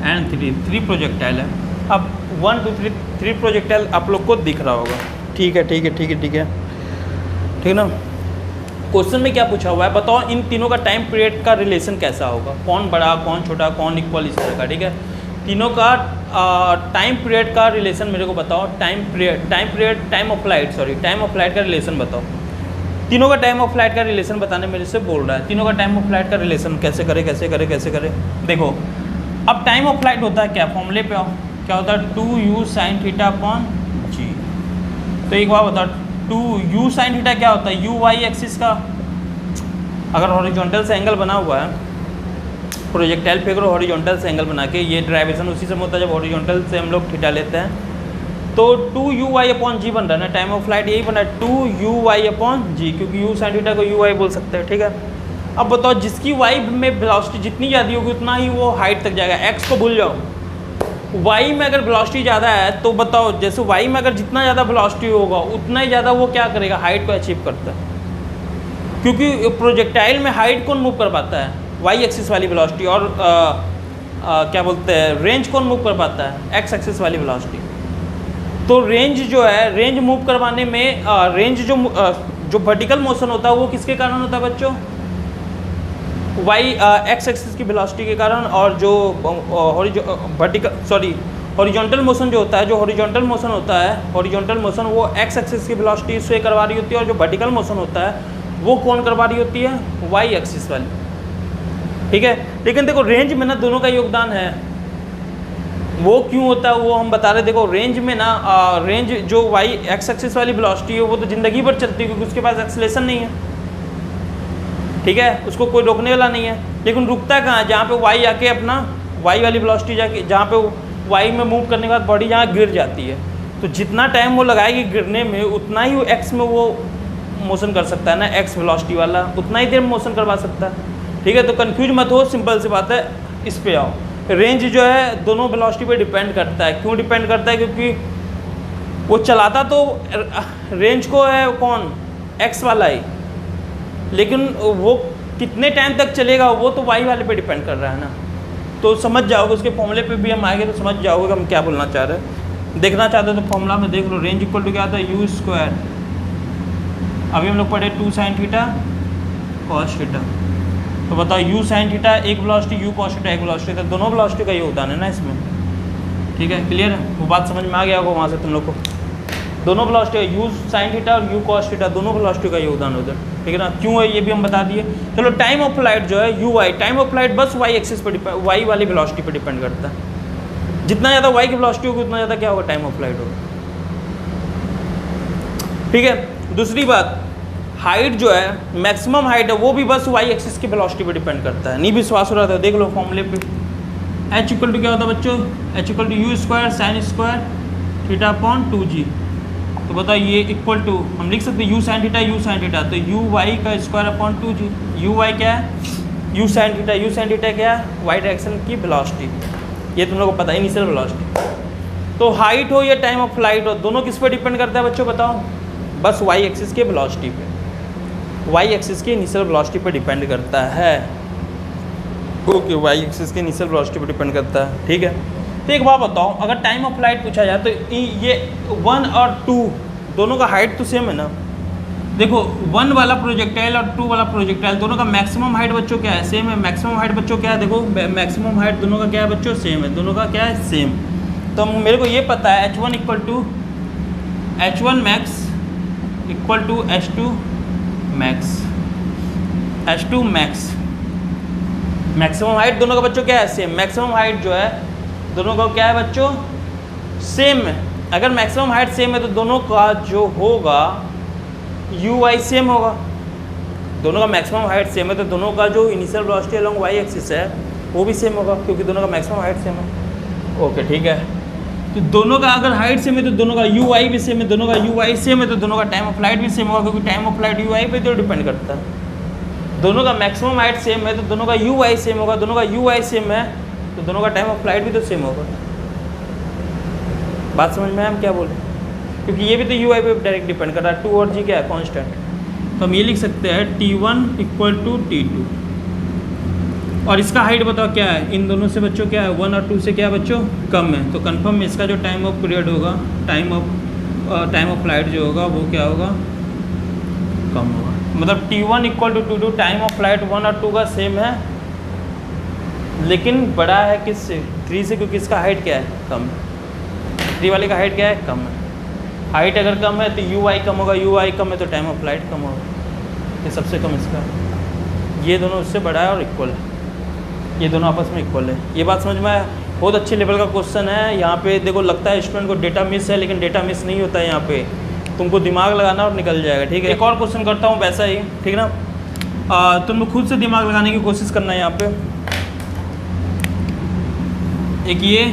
एंड 3 प्रोजेक्टाइल है। अब 1 2 3 प्रोजेक्टाइल आप लोग को दिख रहा होगा। ठीक है ठीक है ठीक है ठीक है ठीक ना। क्वेश्चन में क्या पूछा हुआ है बताओ, इन तीनों का टाइम पीरियड का रिलेशन कैसा होगा, कौन बड़ा कौन छोटा कौन इक्वल, इस तरह का। ठीक है, तीनों का टाइम पीरियड का रिलेशन मेरे को बताओ। टाइम ऑफ फ्लाइट का रिलेशन बताओ। तीनों का टाइम ऑफ फ्लाइट का रिलेशन बताने मेरे से बोल रहा है। तीनों का टाइम ऑफ फ्लाइट का रिलेशन कैसे करे कैसे करे कैसे करे। देखो अब टाइम ऑफ फ्लाइट होता है क्या, फॉर्मूले पे आओ, क्या होता है 2u sin theta upon g। तो एक बार बताओ 2u sin थीटा क्या होता है, u y एक्सिस का अगर हॉरिजॉन्टल से एंगल बना हुआ है, प्रोजेक्टाइल फेंक रहे हॉरिजॉन्टल से एंगल बना के, ये ड्राइवेशन उसी समय होता है जब हॉरिजॉन्टल से हम लोग थीटा लेते हैं। तो 2u y अपॉन जी बन रहा है ना, टाइम ऑफ फ्लाइट यही बना है 2u y अपॉन जी, क्योंकि u sin थीटा को u y बोल सकते हैं। ठीक है, अब बताओ जिसकी y में वेलोसिटी जितनी ज़्यादा होगी उतना ही वो हाइट तक जाएगा। x को भूल जाओ, y में अगर वेलोसिटी ज़्यादा है तो बताओ जैसे y में अगर जितना ज़्यादा वेलोसिटी होगा उतना ही ज़्यादा वो क्या करेगा, हाइट को अचीव करता है। क्योंकि प्रोजेक्टाइल में हाइट कौन मूव कर पाता है, y एक्सिस वाली वेलोसिटी, और क्या बोलते हैं रेंज कौन मूव कर पाता है, x एक्सिस वाली वेलोसिटी। तो रेंज जो है, रेंज मूव करवाने में रेंज जो वर्टिकल मोशन होता है वो किसके कारण होता है बच्चों, एक्स एक्सिस की वेलोसिटी के कारण। और जो हॉरिजॉन्टल मोशन जो होता है, हॉरिजॉन्टल मोशन वो एक्स एक्सिस की वेलोसिटी से करवा रही होती है, और जो वर्टिकल मोशन होता है वो कौन करवा रही होती है, वाई एक्सिस वाली। ठीक है, लेकिन देखो रेंज में ना दोनों का योगदान है। वो क्यों होता है वो हम बता रहे। देखो रेंज में ना रेंज जो वाई एक्स एक्सिस वाली वेलोसिटी है वो तो ज़िंदगी भर चलती है, क्योंकि उसके पास एक्सेलेरेशन नहीं है। ठीक है, उसको कोई रोकने वाला नहीं है। लेकिन रुकता कहाँ है, जहाँ पे वाई आके अपना वाई वाली वेलोसिटी जाके, जहाँ पे वाई में मूव करने के बाद बॉडी जहाँ गिर जाती है, तो जितना टाइम वो लगाएगी गिरने में उतना ही वो एक्स में वो मोशन कर सकता है ना, एक्स वेलोसिटी वाला उतना ही देर में मोशन करवा सकता है। ठीक है, तो कंफ्यूज मत हो, सिंपल सी बात है। इस पे आओ, रेंज जो है दोनों वेलोसिटी पे डिपेंड करता है। क्यों डिपेंड करता है, क्योंकि वो चलाता तो रेंज को है कौन, एक्स वाला ही, लेकिन वो कितने टाइम तक चलेगा वो तो वाई वाले पे डिपेंड कर रहा है ना। तो समझ जाओगे, उसके फॉर्मूले पे भी हम आएंगे तो समझ जाओगे कि हम क्या बोलना चाह रहे हैं। देखना चाहते हो तो फॉर्मूला में देख लो, रेंज इक्वल टू क्या आता है, यू स्क्वायर। अभी हम लोग पढ़े 2 sin थीटा cos थीटा। तो बताओ यू sin थीटा एक वेलोसिटी, यू cos थीटा एक वेलोसिटी, तो दोनों वेलोसिटी का योगदान है ना इसमें। ठीक है, क्लियर है, वो बात समझ में आ गया होगा वहाँ से तुम लोग को। दोनों वेलोसिटी यू sin थीटा और यू cos थीटा दोनों वेलोसिटी का योगदान होता है। ठीक है ना, क्यों है ये भी हम बता दिए। चलो टाइम ऑफ फ्लाइट जो है u y, time of flight बस वाई एक्सिस पर डिपेंड, वाई वाली वेलोसिटी पर डिपेंड करता है। जितना ज़्यादा वाई की वेलोसिटी होगी उतना ज़्यादा क्या होगा, टाइम ऑफ फ्लाइट होगा। ठीक है, दूसरी बात, हाइट जो है मैक्सिमम हाइट है वो भी बस वाई एक्सिस की वेलोसिटी पर डिपेंड करता है। नहीं विश्वास हो रहा था देख लो फॉर्मूले पे, एच इक्वल टू क्या होता है बच्चों, h equal to u square sine square theta upon 2g। तो बताओ ये इक्वल टू हम लिख सकते हैं यू साइन थीटा, तो यू वाई का square upon 2g। U y क्या है, यू साइन थीटा क्या है, वाई डायरेक्शन की वेलोसिटी, ये तुम लोग को पता है, इनिशियल वेलोसिटी। तो हाइट हो या टाइम ऑफ फ्लाइट हो, दोनों किस पर डिपेंड करता है बच्चों बताओ, बस वाई एक्सिस के वेलोसिटी पे, वाई एक्सिस की इनिशियल वेलोसिटी पे डिपेंड करता है। ओके, वाई एक्सिस के इनिशियल वेलोसिटी पे डिपेंड करता है, ठीक है। तो एक बात बताओ, अगर टाइम ऑफ फ्लाइट पूछा जाए तो ये 1 और 2 दोनों का हाइट तो सेम है ना। देखो 1 वाला प्रोजेक्टाइल और 2 वाला प्रोजेक्टाइल दोनों का मैक्सिमम हाइट बच्चों क्या है, सेम है। मैक्सिमम हाइट बच्चों क्या है, देखो मैक्सिमम हाइट दोनों का क्या है बच्चों, सेम है, दोनों का क्या है, सेम। तो मेरे को ये पता है h1 equal to h1 max equal to h2 max, h2 max. Maximum height दोनों का बच्चों क्या है, सेम। मैक्सिमम हाइट जो है दोनों का क्या है बच्चों, सेम है। अगर मैक्सिमम हाइट सेम है तो दोनों का जो होगा यू वाई सेम होगा। दोनों का मैक्सिमम हाइट सेम है तो दोनों का जो initial velocity along y axis है वो भी सेम होगा, क्योंकि दोनों का मैक्सिमम हाइट सेम है। ओके ठीक है, तो दोनों का अगर हाइट सेम है तो दोनों का यू वाई भी सेम है, दोनों का यू वाई सेम है तो दोनों का टाइम ऑफ फ्लाइट भी सेम होगा, क्योंकि time of flight u y पे तो डिपेंड करता है। दोनों का मैक्सिमम हाइट सेम है तो दोनों का यू वाई सेम होगा, दोनों का यू वाई सेम है तो दोनों का टाइम ऑफ फ्लाइट भी तो सेम होगा। बात समझ में हम क्या बोले, क्योंकि ये भी तो यू आई पे डायरेक्ट डिपेंड कर रहा है। 2 और जी क्या है, कांस्टेंट। तो हम ये लिख सकते हैं T1 इक्वल टू T2। और इसका हाइट बताओ क्या है, इन दोनों से बच्चों क्या है, 1 और 2 से क्या है बच्चों, कम है। तो कंफर्म इसका जो टाइम ऑफ पीरियड होगा, टाइम ऑफ फ्लाइट जो होगा वो क्या होगा, कम होगा। मतलब T1 equal to T2, time of flight 1 और 2 का सेम है, लेकिन बड़ा है किससे, 3 से, क्योंकि इसका हाइट क्या है, कम है। 3 वाले का हाइट क्या है, कम है। हाइट अगर कम है तो यू आई कम होगा, यू आई कम है तो टाइम ऑफ फ्लाइट कम होगा। ये सबसे कम इसका, ये दोनों उससे बड़ा है और इक्वल है, ये दोनों आपस में इक्वल है। ये बात समझ में आया। बहुत अच्छे लेवल का क्वेश्चन है। यहाँ पे देखो लगता है स्टूडेंट को डेटा मिस है, लेकिन डेटा मिस नहीं होता है। यहाँ पे तुमको दिमाग लगाना और निकल जाएगा, ठीक है। एक और क्वेश्चन करता हूँ वैसा ही, ठीक है ना। तुम खुद से दिमाग लगाने की कोशिश करना है यहाँ पे। एक ये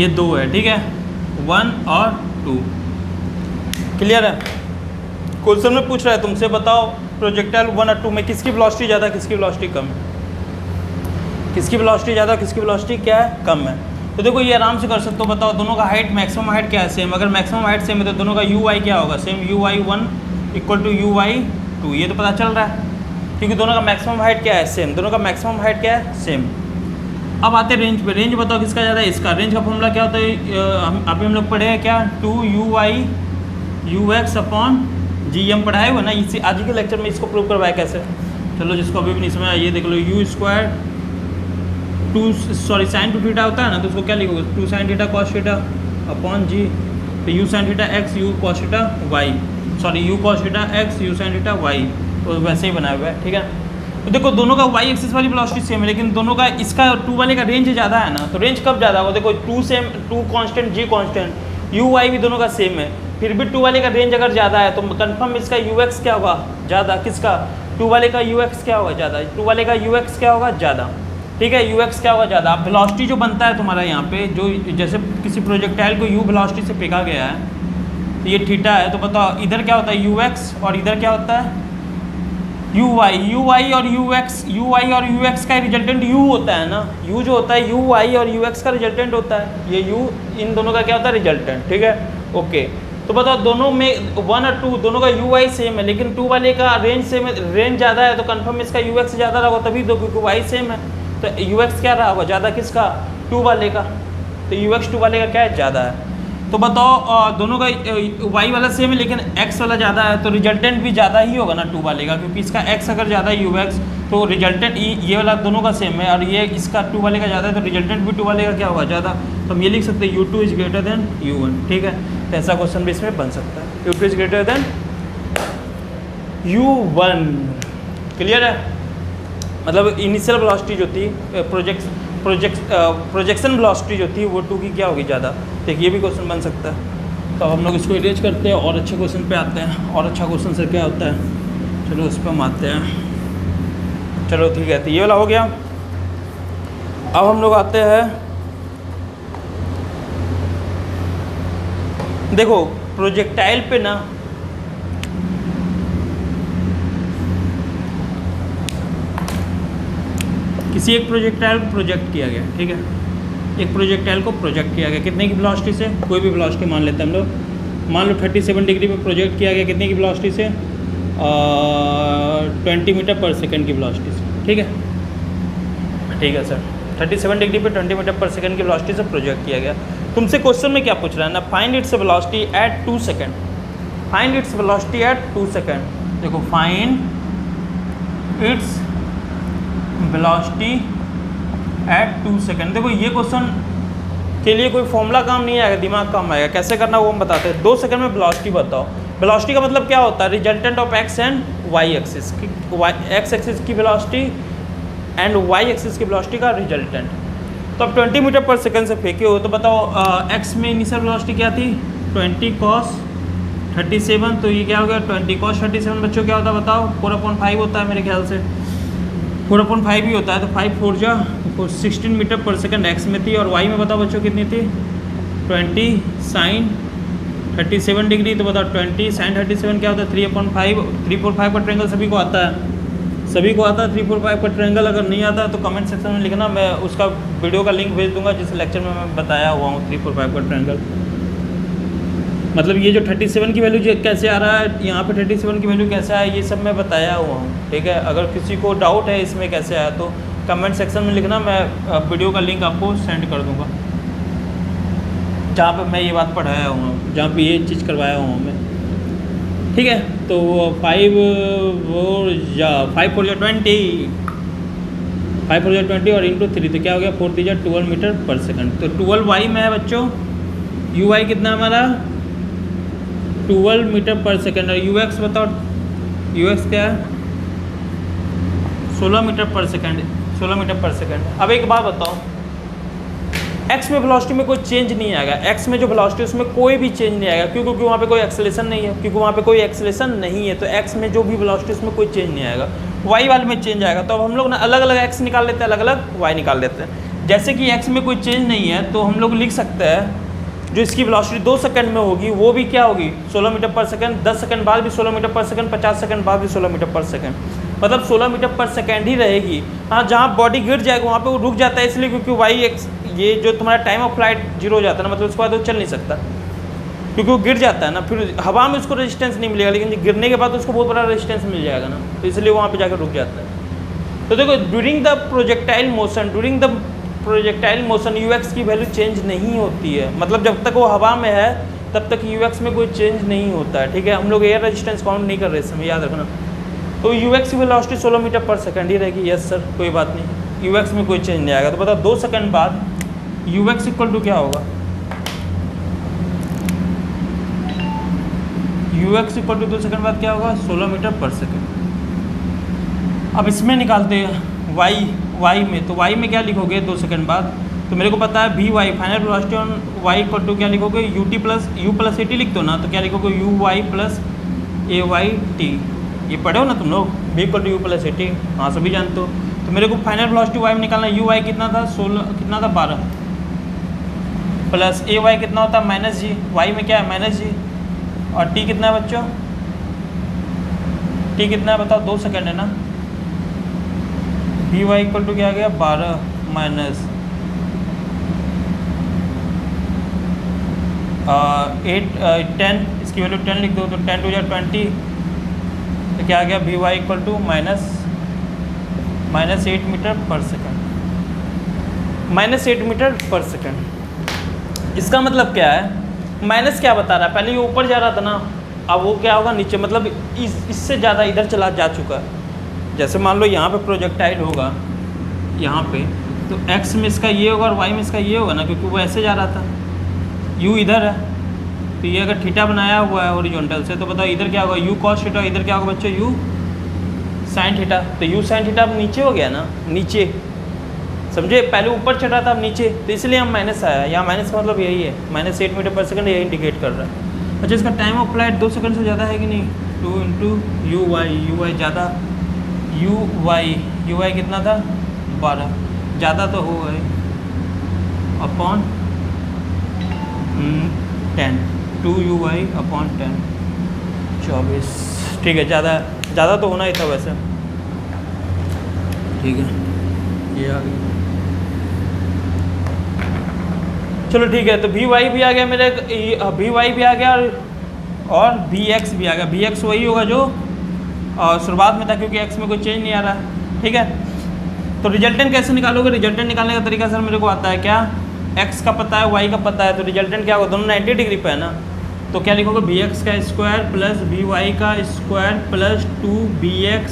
2 है, ठीक है, 1 और 2, क्लियर है। क्वेश्चन में पूछ रहा है तुमसे, बताओ प्रोजेक्टाइल 1 और 2 में किसकी वेलोसिटी ज़्यादा, किसकी वेलोसिटी कम है, किसकी वेलोसिटी ज़्यादा, किसकी वेलोसिटी क्या है, कम है। तो देखो ये आराम से कर सकते हो। बताओ दोनों का हाइट, मैक्सिमम हाइट क्या है, सेम। अगर मैक्सिमम हाइट सेम है तो दोनों का यू वाई क्या होगा, same. U y 1 equal to u y 2, ये तो पता चल रहा है, क्योंकि दोनों का मैक्सिमम हाइट क्या है, सेम। दोनों का मैक्सिमम हाइट क्या है, सेम। अब आते हैं रेंज पे। रेंज बताओ किसका ज़्यादा है, इसका। रेंज का फॉर्मूला क्या होता है, अभी हम लोग पढ़े हैं क्या, 2 u y u x upon g. हम पढ़ाए हुए ना, इसी आज के लेक्चर में इसको प्रूव करवाया कैसे। चलो जिसको अभी भी नहीं समझ आया ये देख लो, यू स्क्वायर 2 साइन 2 थीटा होता है ना, तो उसको क्या लिखोगे, 2 sine theta cos theta upon g. तो u sine theta x u cos theta y, sorry u cos theta x u sine theta y, तो वैसे ही बनाया हुआ है, ठीक है। तो देखो दोनों का वाई एक्सिस वाली वेलोसिटी सेम है, लेकिन दोनों का, इसका 2 वाले का रेंज ज़्यादा है ना। तो रेंज कब ज़्यादा होगा, देखो 2 same, 2 constant g constant, u y भी दोनों का सेम है, फिर भी 2 वाले का रेंज अगर ज़्यादा है तो कंफर्म इसका यू एक्स क्या होगा, ज़्यादा। किसका, 2 वाले का यू एक्स क्या होगा, ज़्यादा। 2 वाले का यू एक्स क्या होगा, ज़्यादा, ठीक है। यू एक्स क्या होगा, ज़्यादा। अब वेलोसिटी जो बनता है तुम्हारा यहाँ पे, जो जैसे किसी प्रोजेक्टाइल को यू वेलोसिटी से फेंका गया है, तो ये थीटा है, तो बताओ इधर क्या होता है यू एक्स और इधर क्या होता है यू वाई और यू एक्स का रिजल्टेंट यू होता है ना। यू जो होता है यू वाई और यू एक्स का रिजल्टेंट होता है, ये यू इन दोनों का क्या होता है, रिजल्टेंट, ठीक है। ओके, तो बताओ दोनों में 1 और 2 दोनों का यू वाई सेम है, लेकिन 2 वाले का रेंज सेम है, रेंज ज़्यादा है, तो कंफर्म इसका यू एक्स ज़्यादा रहा होगा, तभी दो, क्योंकि वाई सेम है। तो यू एक्स क्या रहा होगा, ज़्यादा किसका, 2 वाले का। तो यू एक्स 2 वाले का क्या है, ज़्यादा है। तो बताओ दोनों का y वाला सेम है, लेकिन x वाला ज़्यादा है, तो रिजल्टेंट भी ज़्यादा ही होगा ना 2 वाले का, क्योंकि इसका x अगर ज़्यादा है यू एक्स, तो रिजल्टेंट ये वाला दोनों का सेम है, और ये इसका 2 वाले का ज़्यादा है, तो रिजल्टेंट भी 2 वाले का क्या होगा, ज़्यादा। तो हम ये लिख सकते हैं u2 is greater than u1, ठीक है। तो ऐसा क्वेश्चन भी इसमें बन सकता है, u2 is greater than u1, clear है। मतलब इनिशियल वेलोसिटी जो थी, प्रोजेक्शन वेलोसिटी जो थी वो 2 की क्या होगी, ज़्यादा। तो ये भी क्वेश्चन बन सकता है। तो हम लोग इसको इरेज करते हैं और अच्छे क्वेश्चन पे आते हैं। और अच्छा क्वेश्चन सर क्या होता है, चलो उस पर हम आते हैं। चलो ठीक है, तो ये वाला हो गया। अब हम लोग आते हैं, देखो प्रोजेक्टाइल पे ना किसी एक प्रोजेक्टाइल को प्रोजेक्ट किया गया, ठीक है, एक प्रोजेक्टाइल को प्रोजेक्ट किया गया कितने की वेलोसिटी से, कोई भी वेलोसिटी मान लेते हैं हम लोग, मान लो 37 डिग्री पे प्रोजेक्ट किया गया कितने की वेलोसिटी से, 20 मीटर पर सेकंड की वेलोसिटी से, ठीक है, ठीक है सर, 37 डिग्री पे 20 मीटर पर सेकंड की वेलोसिटी से प्रोजेक्ट किया गया। तुमसे क्वेश्चन में क्या पूछ रहा है ना, find its velocity at 2 second, find its velocity at 2 second. देखो find its velocity at 2 second. देखो ये क्वेश्चन के लिए कोई फॉर्मूला काम नहीं आएगा, दिमाग काम आएगा, कैसे करना वो हम बताते हैं। 2 सेकंड में वेलोसिटी बताओ, वेलोसिटी का मतलब क्या होता है, resultant of x and y axis की, एक्स एक्सिस की वेलोसिटी एंड वाई एक्सिस की वेलोसिटी का रिजल्टेंट। तो अब 20 मीटर पर सेकंड से फेंके हो तो बताओ एक्स में इनिशियल वेलोसिटी क्या थी, 20 cos 37, तो ये क्या हो गया 20 cos 37 बच्चों क्या होता है बताओ, 4/5 होता है मेरे ख्याल से, 4/5 ही होता है, तो 5 4 जा 16 मीटर पर सेकंड एक्स में थी, और वाई में बताओ बच्चों कितनी थी, 20 sin 37 डिग्री, तो बताओ 20 sin 37 क्या होता है 3/5, 3/4/5 का ट्रायंगल सभी को आता है, सभी को आता है 3/4/5 का ट्रायंगल, अगर नहीं आता तो कमेंट सेक्शन में लिखना, मैं उसका वीडियो का लिंक भेज दूंगा जिस लेक्चर में मैं बताया हुआ हूँ 3/4/5 का ट्रायंगल। मतलब ये जो 37 की वैल्यू कैसे आ रहा है, यहाँ पे 37 की वैल्यू कैसे आया, ये सब मैं बताया हुआ हूँ, ठीक है। अगर किसी को डाउट है इसमें कैसे आया तो कमेंट सेक्शन में लिखना, मैं वीडियो का लिंक आपको सेंड कर दूँगा जहाँ पे मैं ये बात पढ़ाया हुआ हूँ, जहाँ पे ये चीज़ करवाया हुआ हूँ मैं, ठीक है। तो 5 4 20, 5 4 20 और इंटू 3, तो क्या हो गया 4 3 12 मीटर पर सेकंड। तो 12 वाई में है बच्चों, यू वाई कितना हमारा 12 मीटर पर सेकंड, और यू एक्स बताओ, यू एक्स क्या है 16 metre per second, 16 metre per second. अब एक बात बताओ, एक्स में वेलोसिटी में कोई चेंज नहीं आएगा, एक्स में जो वेलोसिटी उसमें कोई भी चेंज नहीं आएगा, क्यों, क्योंकि वहाँ पे कोई एक्सेलेरेशन नहीं है, क्योंकि वहाँ पे कोई एक्सेलेरेशन नहीं है, तो एक्स में जो भी वेलोसिटी उसमें कोई चेंज नहीं आएगा, वाई वाले में चेंज आएगा। तो अब हम लोग ना अलग अलग एक्स निकाल लेते हैं, अलग अलग वाई निकाल लेते हैं। जैसे कि एक्स में कोई चेंज नहीं है तो हम लोग लिख सकते हैं जो इसकी वेलोसिटी 2 सेकंड में होगी वो भी क्या होगी 16 मीटर पर सेकंड, 10 सेकंड बाद भी 16 मीटर पर सेकंड, 50 सेकंड बाद भी 16 मीटर पर सेकंड, मतलब 16 मीटर पर सेकंड ही रहेगी। हाँ, जहाँ बॉडी गिर जाएगा वहाँ पे वो रुक जाता है, इसलिए क्योंकि वाई एक्स ये जो तुम्हारा टाइम ऑफ फ्लाइट 0 हो जाता है ना, मतलब उसके बाद वो चल नहीं सकता, क्योंकि वो गिर जाता है ना, फिर हवा में उसको रेजिस्टेंस नहीं मिलेगा, लेकिन गिरने के बाद उसको बहुत बड़ा रेजिस्टेंस मिल जाएगा ना, तो इसलिए वहाँ पर जाकर रुक जाता है। तो देखो during the projectile motion, during the projectile motion you x की वैल्यू चेंज नहीं होती है, मतलब जब तक वो हवा में है तब तक यू एक्स में कोई चेंज नहीं होता है, ठीक है। हम लोग एयर रेजिस्टेंस काउंट नहीं कर रहे इस समय, याद रखना। तो यू एक्स की वेलोसिटी 16 मीटर पर सेकंड ही रहेगी, यस सर, कोई बात नहीं, यू एक्स में कोई चेंज नहीं आएगा। तो बताओ 2 सेकंड बाद यू एक्स इक्वल टू क्या होगा, u x equal to 2 second बाद क्या होगा 16 मीटर पर सेकंड। अब इसमें निकालते हैं वाई में, तो वाई में क्या लिखोगे 2 सेकंड बाद, तो मेरे को पता है v y final velocity on y equal to क्या लिखोगे u t plus u plus a t लिख दो ना, तो क्या लिखोगे u y plus a y t, ये पढ़े हो ना तुम लोग, v equal to u plus a t, हाँ सभी जानते हो। तो मेरे को फाइनल वेलोसिटी वाई में निकालना, यू वाई कितना था 16, कितना था 12, प्लस ए वाई कितना होता है माइनस जी, वाई में क्या है माइनस जी, और टी कितना है बच्चों, टी कितना है बताओ 2 सेकंड है ना, वी वाई इक्वल टू क्या आ गया 12 माइनस 10, इसकी वैल्यू 10 लिख दो, तो 10 2 20, तो क्या आ गया v y equal to minus 8 meter per second, minus 8 meter per second. इसका मतलब क्या है, माइनस क्या बता रहा है, पहले ये ऊपर जा रहा था ना, अब वो क्या होगा नीचे, मतलब इससे ज़्यादा इधर चला जा चुका है। जैसे मान लो यहाँ पे प्रोजेक्टाइल होगा यहाँ पे, तो एक्स में इसका ये होगा और वाई में इसका ये होगा ना, क्योंकि वो ऐसे जा रहा था, यू इधर है, तो ये अगर थीटा बनाया हुआ है हॉरिजॉन्टल से, तो बताओ इधर क्या होगा यू कॉस थीटा, इधर क्या होगा बच्चों यू साइन थीटा, तो यू साइन थीटा अब नीचे हो गया ना, नीचे समझे, पहले ऊपर चढ़ रहा था अब नीचे, तो इसलिए हम माइनस आया, यहाँ माइनस का मतलब यही है, माइनस 8 मीटर पर सेकंड, यही इंडिकेट कर रहा है। अच्छा, इसका टाइम ऑफ फ्लाइट 2 सेकंड से ज़्यादा है कि नहीं, 2 इंटू यू वाई ज़्यादा, यू वाई कितना था 12, ज़्यादा तो होगा ही, अपॉन 10, 2u(y) अपॉन 10, 24। ठीक है, ज़्यादा तो होना ही था वैसे। ठीक है, ये आ गया। चलो ठीक है, तो vy भी आ गया मेरे, vy भी आ गया और vx भी आ गया। vx वही होगा जो शुरुआत में था, क्योंकि x में कोई चेंज नहीं आ रहा। ठीक है, तो रिजल्टेंट कैसे निकालोगे? रिजल्टेंट निकालने का तरीका सर मेरे को आता है क्या, x का पता है, y का पता है, तो रिजल्टेंट क्या होगा, दोनों 90 डिग्री पे है ना, तो क्या लिखोगे, vx का स्क्वायर प्लस vy का square plus 2bx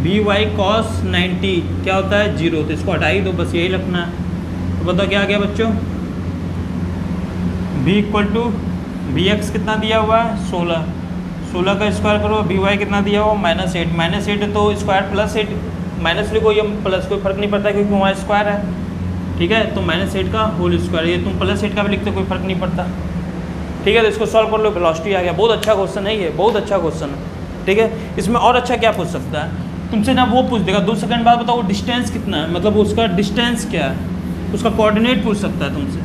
vy cos 90 क्या होता है 0, तो इसको हटा ही दो, बस यही रखना है। तो बताओ क्या आ गया बच्चों, v इक्वल टू vx कितना दिया हुआ है 16, 16 का स्क्वायर करो, vy कितना दिया हुआ -8, -8 तो स्क्वायर प्लस 8 माइनस लिखो, ये प्लस कोई फर्क नहीं पड़ता क्योंकि वहाँ स्क्वायर है। ठीक है, तो -8 का होल स्क्वायर, ये तुम +8 का भी लिखते कोई फर्क नहीं पड़ता। ठीक है, तो इसको सॉल्व कर लो, वेलोसिटी आ गया। बहुत अच्छा क्वेश्चन है ये, बहुत अच्छा क्वेश्चन है। ठीक है, इसमें और अच्छा क्या पूछ सकता है तुमसे ना, वो पूछ देगा 2 सेकंड बाद बताओ वो डिस्टेंस कितना है, मतलब उसका डिस्टेंस क्या है, उसका कोऑर्डिनेट पूछ सकता है तुमसे,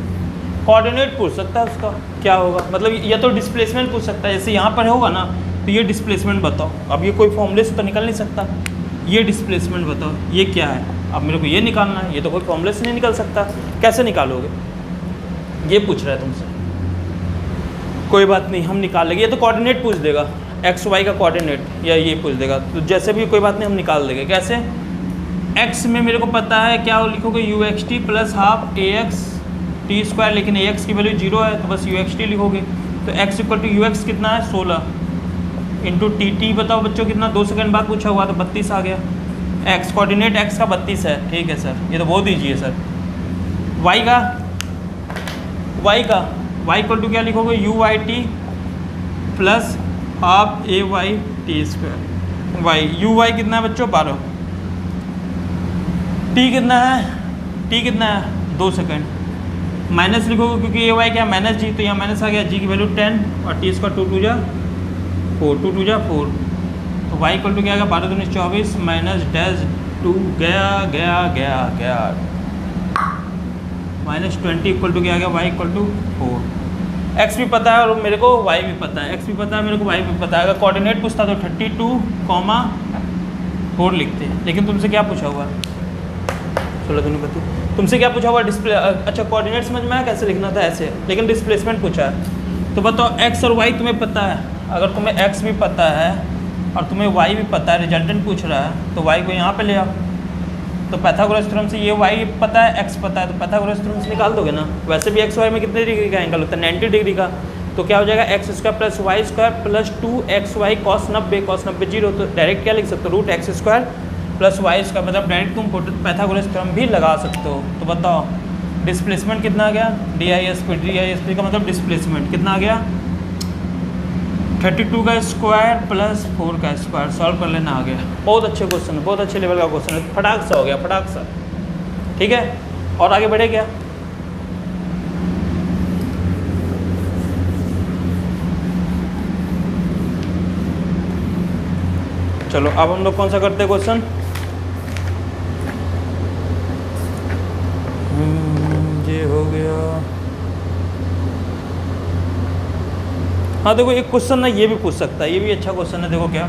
कोऑर्डिनेट पूछ सकता है उसका क्या होगा, मतलब या तो डिस्प्लेसमेंट पूछ सकता है, जैसे यहाँ पर होगा ना, तो ये डिस्प्लेसमेंट बताओ। अब ये कोई फॉर्मूले से तो निकल नहीं सकता, ये डिस्प्लेसमेंट बताओ ये क्या है, अब मेरे को ये निकालना है, ये तो कोई फॉर्मूले से नहीं निकल सकता, कैसे निकालोगे, ये पूछ रहा है तुमसे। कोई बात नहीं, हम निकाल लेंगे, ये तो कोऑर्डिनेट पूछ देगा, एक्स वाई का कोऑर्डिनेट, या ये पूछ देगा, तो जैसे भी कोई बात नहीं, हम निकाल देंगे। कैसे, एक्स में मेरे को पता है क्या लिखोगे, uxt plus half ax T square, लेकिन ax की वैल्यू 0 है, तो बस uxt लिखोगे। तो x इक्वल टू ux कितना है 16 इंटू टी बताओ बच्चों कितना, 2 सेकंड बाद पूछा हुआ तो 32 आ गया। x कोऑर्डिनेट x का 32 है। ठीक है सर, ये तो बहुत ईजी है सर। y इक्वल टू क्या लिखोगे, uit plus half ay T square, uy कितना है बच्चों 12, t कितना है 2 सेकंड, माइनस लिखोगे क्योंकि ay क्या माइनस जी, तो यहाँ माइनस आ गया, g की वैल्यू 10 और t इसका 2 टू जा 4, 2 टू जा 4, तो y इक्वल टू क्या आएगा 12 दूनी 24 माइनस डैश 2 गया माइनस 20 इक्वल टू क्या आ गया, y इक्वल टू 4। x भी पता है और मेरे को y भी पता है, x भी पता है मेरे को y भी पता है। अगर कोऑर्डिनेट पूछता तो 32,4 लिखते, लेकिन तुमसे क्या पूछा हुआ, चलो तुम्हें बता, तुमसे क्या पूछा हुआ डिस्प्ले, अच्छा कोऑर्डिनेट समझ में आया कैसे लिखना था ऐसे, लेकिन डिस्प्लेसमेंट पूछा है। तो बताओ x और y तुम्हें पता है, अगर तुम्हें x भी पता है और तुम्हें y भी पता है, रिजल्टेंट पूछ रहा है, तो y को यहाँ पे ले आओ। तो पाइथागोरस थ्योरम से ये y पता है, x पता है, तो पाइथागोरस थ्योरम से निकाल दोगे ना। वैसे भी x y में कितने डिग्री का एंगल होता है 90 डिग्री का, तो क्या हो जाएगा x square plus y square plus 2xy cos 90 0, तो डायरेक्ट क्या लिख सकते हो, root x square plus y square, मतलब डायरेक्ट तुम पाइथागोरस थ्योरम भी लगा सकते हो। तो बताओ डिस्प्लेसमेंट कितना आ गया, DISP का मतलब डिस्प्लेसमेंट कितना आ गया 32 का स्क्वायर प्लस 4 का स्क्वायर, सॉल्व कर लेना आ गया। बहुत अच्छे क्वेश्चन है, बहुत अच्छे लेवल का क्वेश्चन है, फटाक सा हो गया, फटाक सा। ठीक है, और आगे बढ़े क्या, चलो अब हम लोग कौन सा करते हैं क्वेश्चन, ये हो गया। हाँ देखो एक क्वेश्चन ना ये भी पूछ सकता है, ये भी अच्छा क्वेश्चन है। देखो क्या,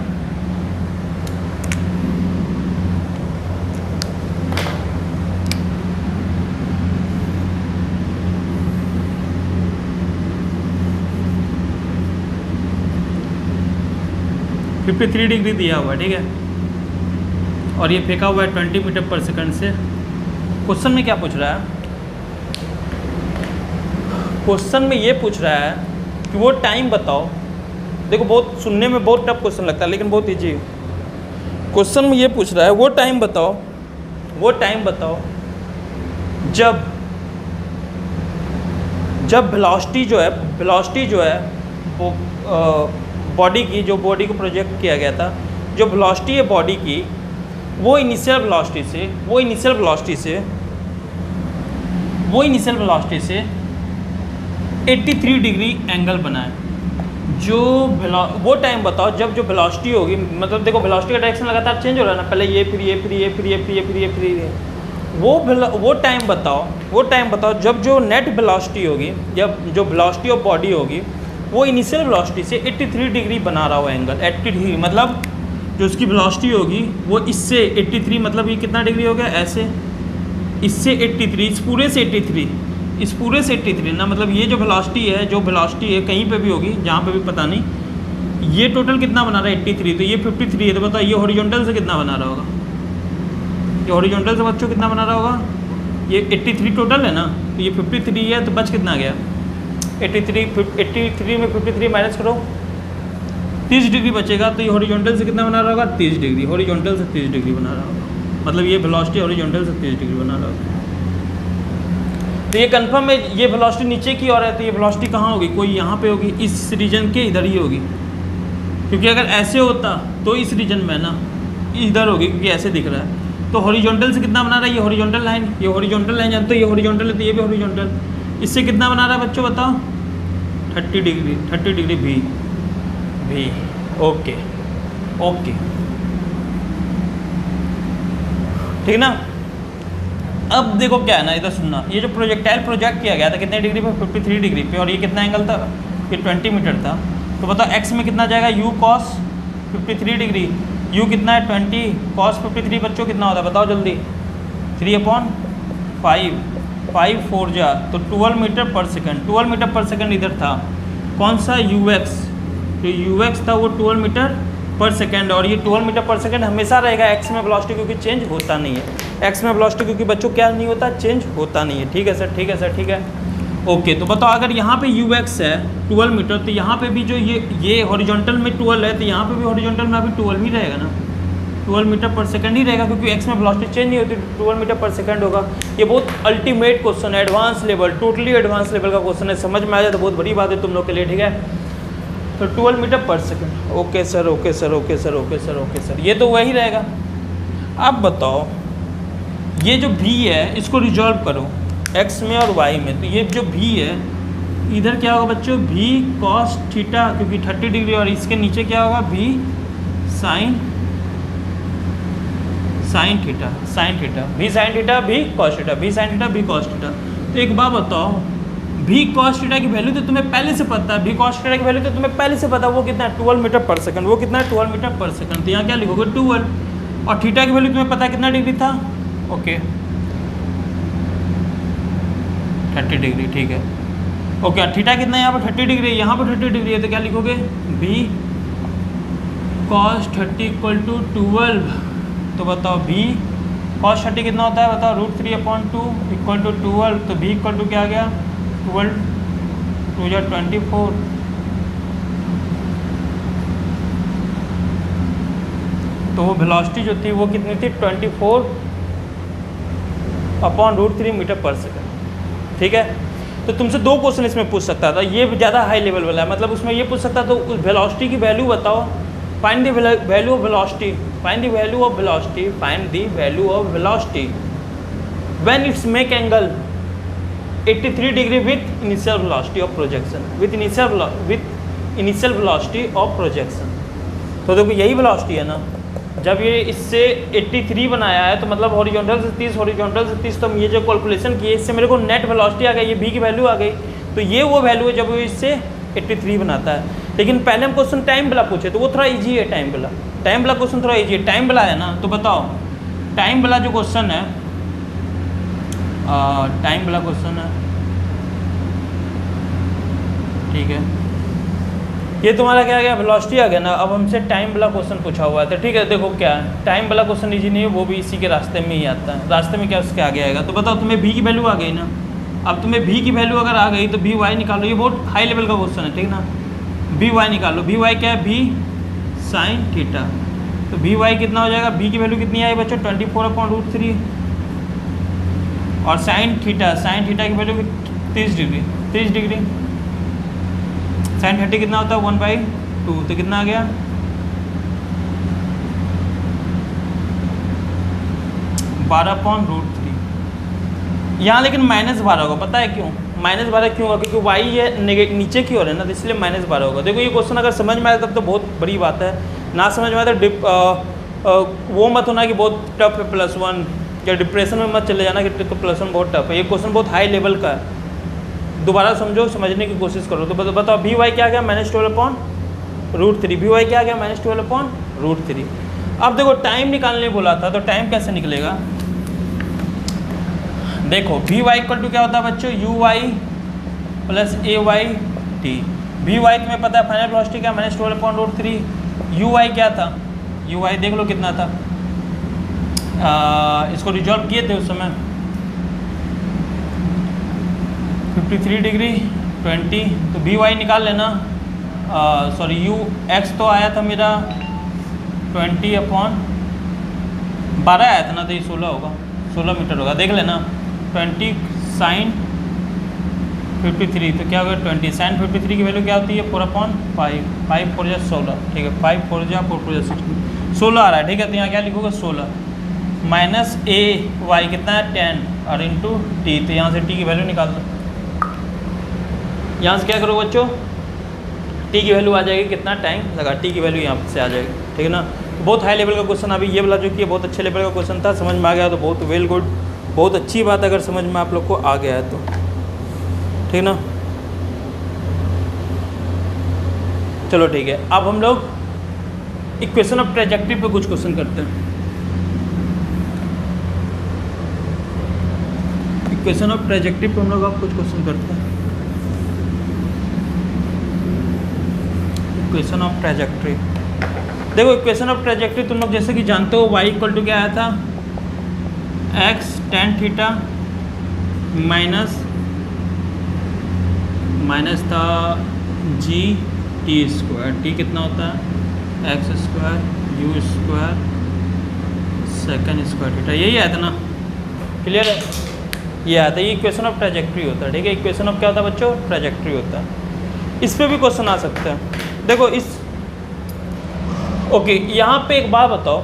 (53 डिग्री दिया हुआ है, ठीक है, और ये फेंका हुआ है 20 मीटर पर सेकंड से। क्वेश्चन में क्या पूछ रहा है, क्वेश्चन में ये पूछ रहा है कि वो टाइम बताओ। देखो बहुत सुनने में बहुत टफ क्वेश्चन लगता है, लेकिन बहुत इजी है। क्वेश्चन में ये पूछ रहा है वो टाइम बताओ जब वेलोसिटी जो है वो बॉडी की, जो बॉडी को प्रोजेक्ट किया गया था, जो वेलोसिटी है बॉडी की, वो इनिशियल वेलोसिटी से 83 डिग्री एंगल बनाए। वो टाइम बताओ जब जो वेलोसिटी होगी, मतलब देखो वेलोसिटी का डायरेक्शन लगातार चेंज हो रहा है ना, पहले ये फिर ये फिर ये फिर ये फिर ये फिर ये फिर ये, वो टाइम बताओ जब जो नेट वेलोसिटी होगी, जब जो वेलोसिटी ऑफ बॉडी होगी वो इनिशियल वेलोसिटी से 83 डिग्री बना रहा हो एंगल। 83 मतलब जो उसकी वेलोसिटी होगी वो इससे 83, मतलब ये कितना डिग्री हो गया, ऐसे इससे 83, इस पूरे से 83 ना, मतलब ये जो वेलोसिटी है कहीं पे भी होगी, जहाँ पे भी पता नहीं, ये टोटल कितना बना रहा है 83, तो ये 53 है। तो बताओ ये हॉरिजॉन्टल से कितना बना रहा होगा, ये हॉरिजॉन्टल से बच्चों कितना बना रहा होगा, ये 83 टोटल है ना, तो ये 53 है, तो बच कितना गया 83 में 53 माइनस करो 30 डिग्री बचेगा। तो ये हॉरिजॉन्टल से कितना बना रहा होगा 30 डिग्री, हॉरिजॉन्टल से 30 डिग्री बना रहा होगा, मतलब ये वेलोसिटी हॉरिजॉन्टल से 30 डिग्री बना रहा होगा। तो ये कंफर्म है, ये वेलोसिटी नीचे की ओर है, तो ये वेलोसिटी कहाँ होगी, कोई यहाँ पे होगी, इस रीजन के इधर ही होगी, क्योंकि अगर ऐसे होता तो इस रीजन में ना इधर होगी, क्योंकि ऐसे दिख रहा है। तो हॉरिजॉन्टल से कितना बना रहा है, ये हॉरिजॉन्टल लाइन जानते हो, ये हॉरिजॉन्टल है तो ये भी हॉरिजॉन्टल, इससे कितना बना रहा है बच्चों बताओ 30 डिग्री भी। ओके ठीक ना। अब देखो क्या है ना, इधर सुनना, ये जो प्रोजेक्टाइल प्रोजेक्ट किया गया था कितने डिग्री पे, 53 डिग्री पे, और ये कितना एंगल था, ये 20 मीटर था। तो बताओ एक्स में कितना जाएगा, u cos 53 डिग्री, u कितना है 20, cos 53 बच्चों कितना होता है बताओ जल्दी, 3/5, 5 4 जा तो 12 metre per second, 12 metre per second इधर था, कौन सा ux, जो ux था वो 12 मीटर पर सेकंड, और ये 12 मीटर पर सेकंड हमेशा रहेगा एक्स में वेलोसिटी, क्योंकि चेंज होता नहीं है एक्स में वेलोसिटी, क्योंकि बच्चों क्या नहीं होता, चेंज होता नहीं है। ठीक है सर, ठीक है सर, ठीक है ओके। तो बताओ अगर यहाँ पे ux है 12 मीटर, तो यहाँ पे भी जो ये हॉरिजॉन्टल में 12 है, तो यहाँ पे भी हॉरिजॉन्टल में अभी 12 ही रहेगा ना, 12 मीटर पर सेकंड ही रहेगा, क्योंकि एक्स में वेलोसिटी चेंज नहीं होती, 12 मीटर पर सेकंड होगा। ये बहुत अल्टीमेट क्वेश्चन है, advance level, totally advance level का क्वेश्चन है, समझ में आ जाए तो बहुत बड़ी बात है तुम लोग के लिए। ठीक है, तो 12 metre per second, okay sir, okay sir, okay sir, okay sir, okay sir, ये तो वही रहेगा। अब बताओ ये जो v है इसको रिजॉल्व करो x में और y में, तो ये जो v है इधर क्या होगा बच्चों, v cos थीटा, क्योंकि 30 डिग्री, और इसके नीचे क्या होगा v sin theta, v sin theta, v cos theta, v sin theta, v cos theta. तो एक बात बताओ, v cos थीटा की वैल्यू तो तुम्हें पहले से पता है, v cos थीटा की वैल्यू तो तुम्हें पहले से पता है, वो कितना है 12 मीटर पर सेकंड, वो कितना है 12 मीटर पर सेकंड, तो यहाँ क्या लिखोगे 12, और थीटा की वैल्यू तुम्हें पता है कितना डिग्री था, ओके 30 डिग्री, ठीक है ओके। और थीटा कितना है यहाँ पर 30 डिग्री, यहाँ पर 30 डिग्री है, तो क्या लिखोगे v cos 30 इक्वल टू 12। तो बताओ v cos 30 कितना होता है बताओ, √3/2 इक्वल टू 12, तो v इक्वल टू क्या आ गया 12 2 जा 24, तो वो वेलोसिटी जो थी वो कितनी थी 24/√3 मीटर पर सेकंड। ठीक है, तो तुमसे दो क्वेश्चन इसमें पूछ सकता था, ये ज़्यादा हाई लेवल वाला है, मतलब उसमें ये पूछ सकता था उस वेलोसिटी की वैल्यू बताओ, find the value of velocity, find the value of velocity, find the value of velocity when it's make angle 83 degree with initial velocity of projection, with initial velocity of projection. तो देखो यही velocity है ना, जब ये इससे 83 बनाया है तो मतलब हॉरिजॉन्टल से 30, हॉरिजॉन्टल से 30, तो हम ये जो कैलकुलेशन किए इससे मेरे को नेट वेलोसिटी आ गई, ये v की वैल्यू आ गई, तो ये वो वैल्यू है जब वो इससे 83 बनाता है। लेकिन पहले हम क्वेश्चन टाइम वाला पूछे तो वो थोड़ा ईजी है, टाइम वाला क्वेश्चन थोड़ा ईजी है, टाइम वाला है ना। तो बताओ टाइम वाला जो क्वेश्चन है, टाइम वाला क्वेश्चन है, ठीक है, ये तुम्हारा क्या आ गया वेलोसिटी आ गया ना। अब हमसे टाइम वाला क्वेश्चन पूछा हुआ है, तो ठीक है देखो क्या है, टाइम वाला क्वेश्चन इजी नहीं है, वो भी इसी के रास्ते में ही आता है, रास्ते में क्या उसके आगे आएगा। तो बताओ तुम्हें v की वैल्यू आ गई ना, अब तुम्हें v की वैल्यू अगर आ गई तो vy निकालो, ये बहुत हाई लेवल का क्वेश्चन है, ठीक ना। vy निकालो, vy क्या है v sin थीटा, तो vy कितना हो जाएगा, v की वैल्यू कितनी आई बच्चों 24/√3, और sin थीटा की वैल्यू 30 डिग्री, sin 30 कितना होता है 1/2, तो कितना आ गया 12/√3। यहाँ लेकिन -12 होगा, पता है क्यों -12 क्यों होगा, क्योंकि y ये नीचे की ओर है ना, तो इसलिए -12 होगा। देखो ये क्वेश्चन अगर समझ में आए तब तो बहुत बड़ी बात है, ना समझ में आए तो वो मत होना कि बहुत टफ है, +1 क्या डिप्रेशन में मत चले जाना कि क्वेश्चन बहुत टफ है, ये क्वेश्चन बहुत हाई लेवल का है। दोबारा समझो, समझने की कोशिश करो। तो बताओ वी वाई क्या आ गया -12/√3, वी वाई क्या आ गया -12/√3। अब देखो टाइम निकालने बोला था, तो टाइम कैसे निकलेगा? देखो वी वाई इक्वल टू क्या होता है बच्चों, u y plus a y t. V y तुम्हें पता है फाइनल वेलोसिटी क्या -12/√3। यू वाई क्या था, यू वाई देख लो कितना था, इसको रिजॉल्व किए थे उस समय 53 डिग्री 20। तो वी वाई निकाल लेना, सॉरी यू एक्स तो आया था मेरा 20/12 आया था ना, तो ये 16 होगा, 16 मीटर होगा, देख लेना। 20 sin 53 तो क्या होगा 20 sin 53 की वैल्यू क्या होती है 4/5, 5 4 जा 16, ठीक है 5 4 जा 4 4 जा 16 आ रहा है, ठीक है। तो यहाँ क्या लिखोगे 16 माइनस ए वाई कितना है 10 और इंटू टी, तो यहाँ से टी की वैल्यू निकाल दो। यहाँ से क्या करो बच्चों, टी की वैल्यू आ जाएगी, कितना टाइम लगा, टी की वैल्यू यहाँ से आ जाएगी, ठीक है ना। बहुत हाई लेवल का क्वेश्चन, अभी ये वाला जो कि बहुत अच्छे लेवल का क्वेश्चन था, समझ में आ गया तो बहुत वेल गुड, बहुत अच्छी बात अगर समझ में आप लोग को आ गया है तो, ठीक ना। चलो ठीक है, अब हम लोग इक्वेशन ऑफ ट्रेजेक्टरी पे कुछ क्वेश्चन करते हैं। इक्वेशन ऑफ ट्रेजेक्टरी पे हम लोग अब कुछ क्वेश्चन करते हैं। इक्वेशन ऑफ ट्रेजेक्टरी, देखो इक्वेशन ऑफ ट्रेजेक्टरी तुम लोग जैसे कि जानते हो, y इक्वल टू क्या आया था, x tan थीटा माइनस था g t स्क्वायर, t कितना होता है x square u square second square theta, यही आया था ना, क्लियर है, ये आया था, ये इक्वेशन ऑफ ट्रेजेक्टरी होता है, ठीक है। इक्वेशन ऑफ क्या होता है बच्चों, ट्रेजेक्टरी होता है। इस पर भी क्वेश्चन आ सकता है, देखो इस ओके यहाँ पे एक बात बताओ,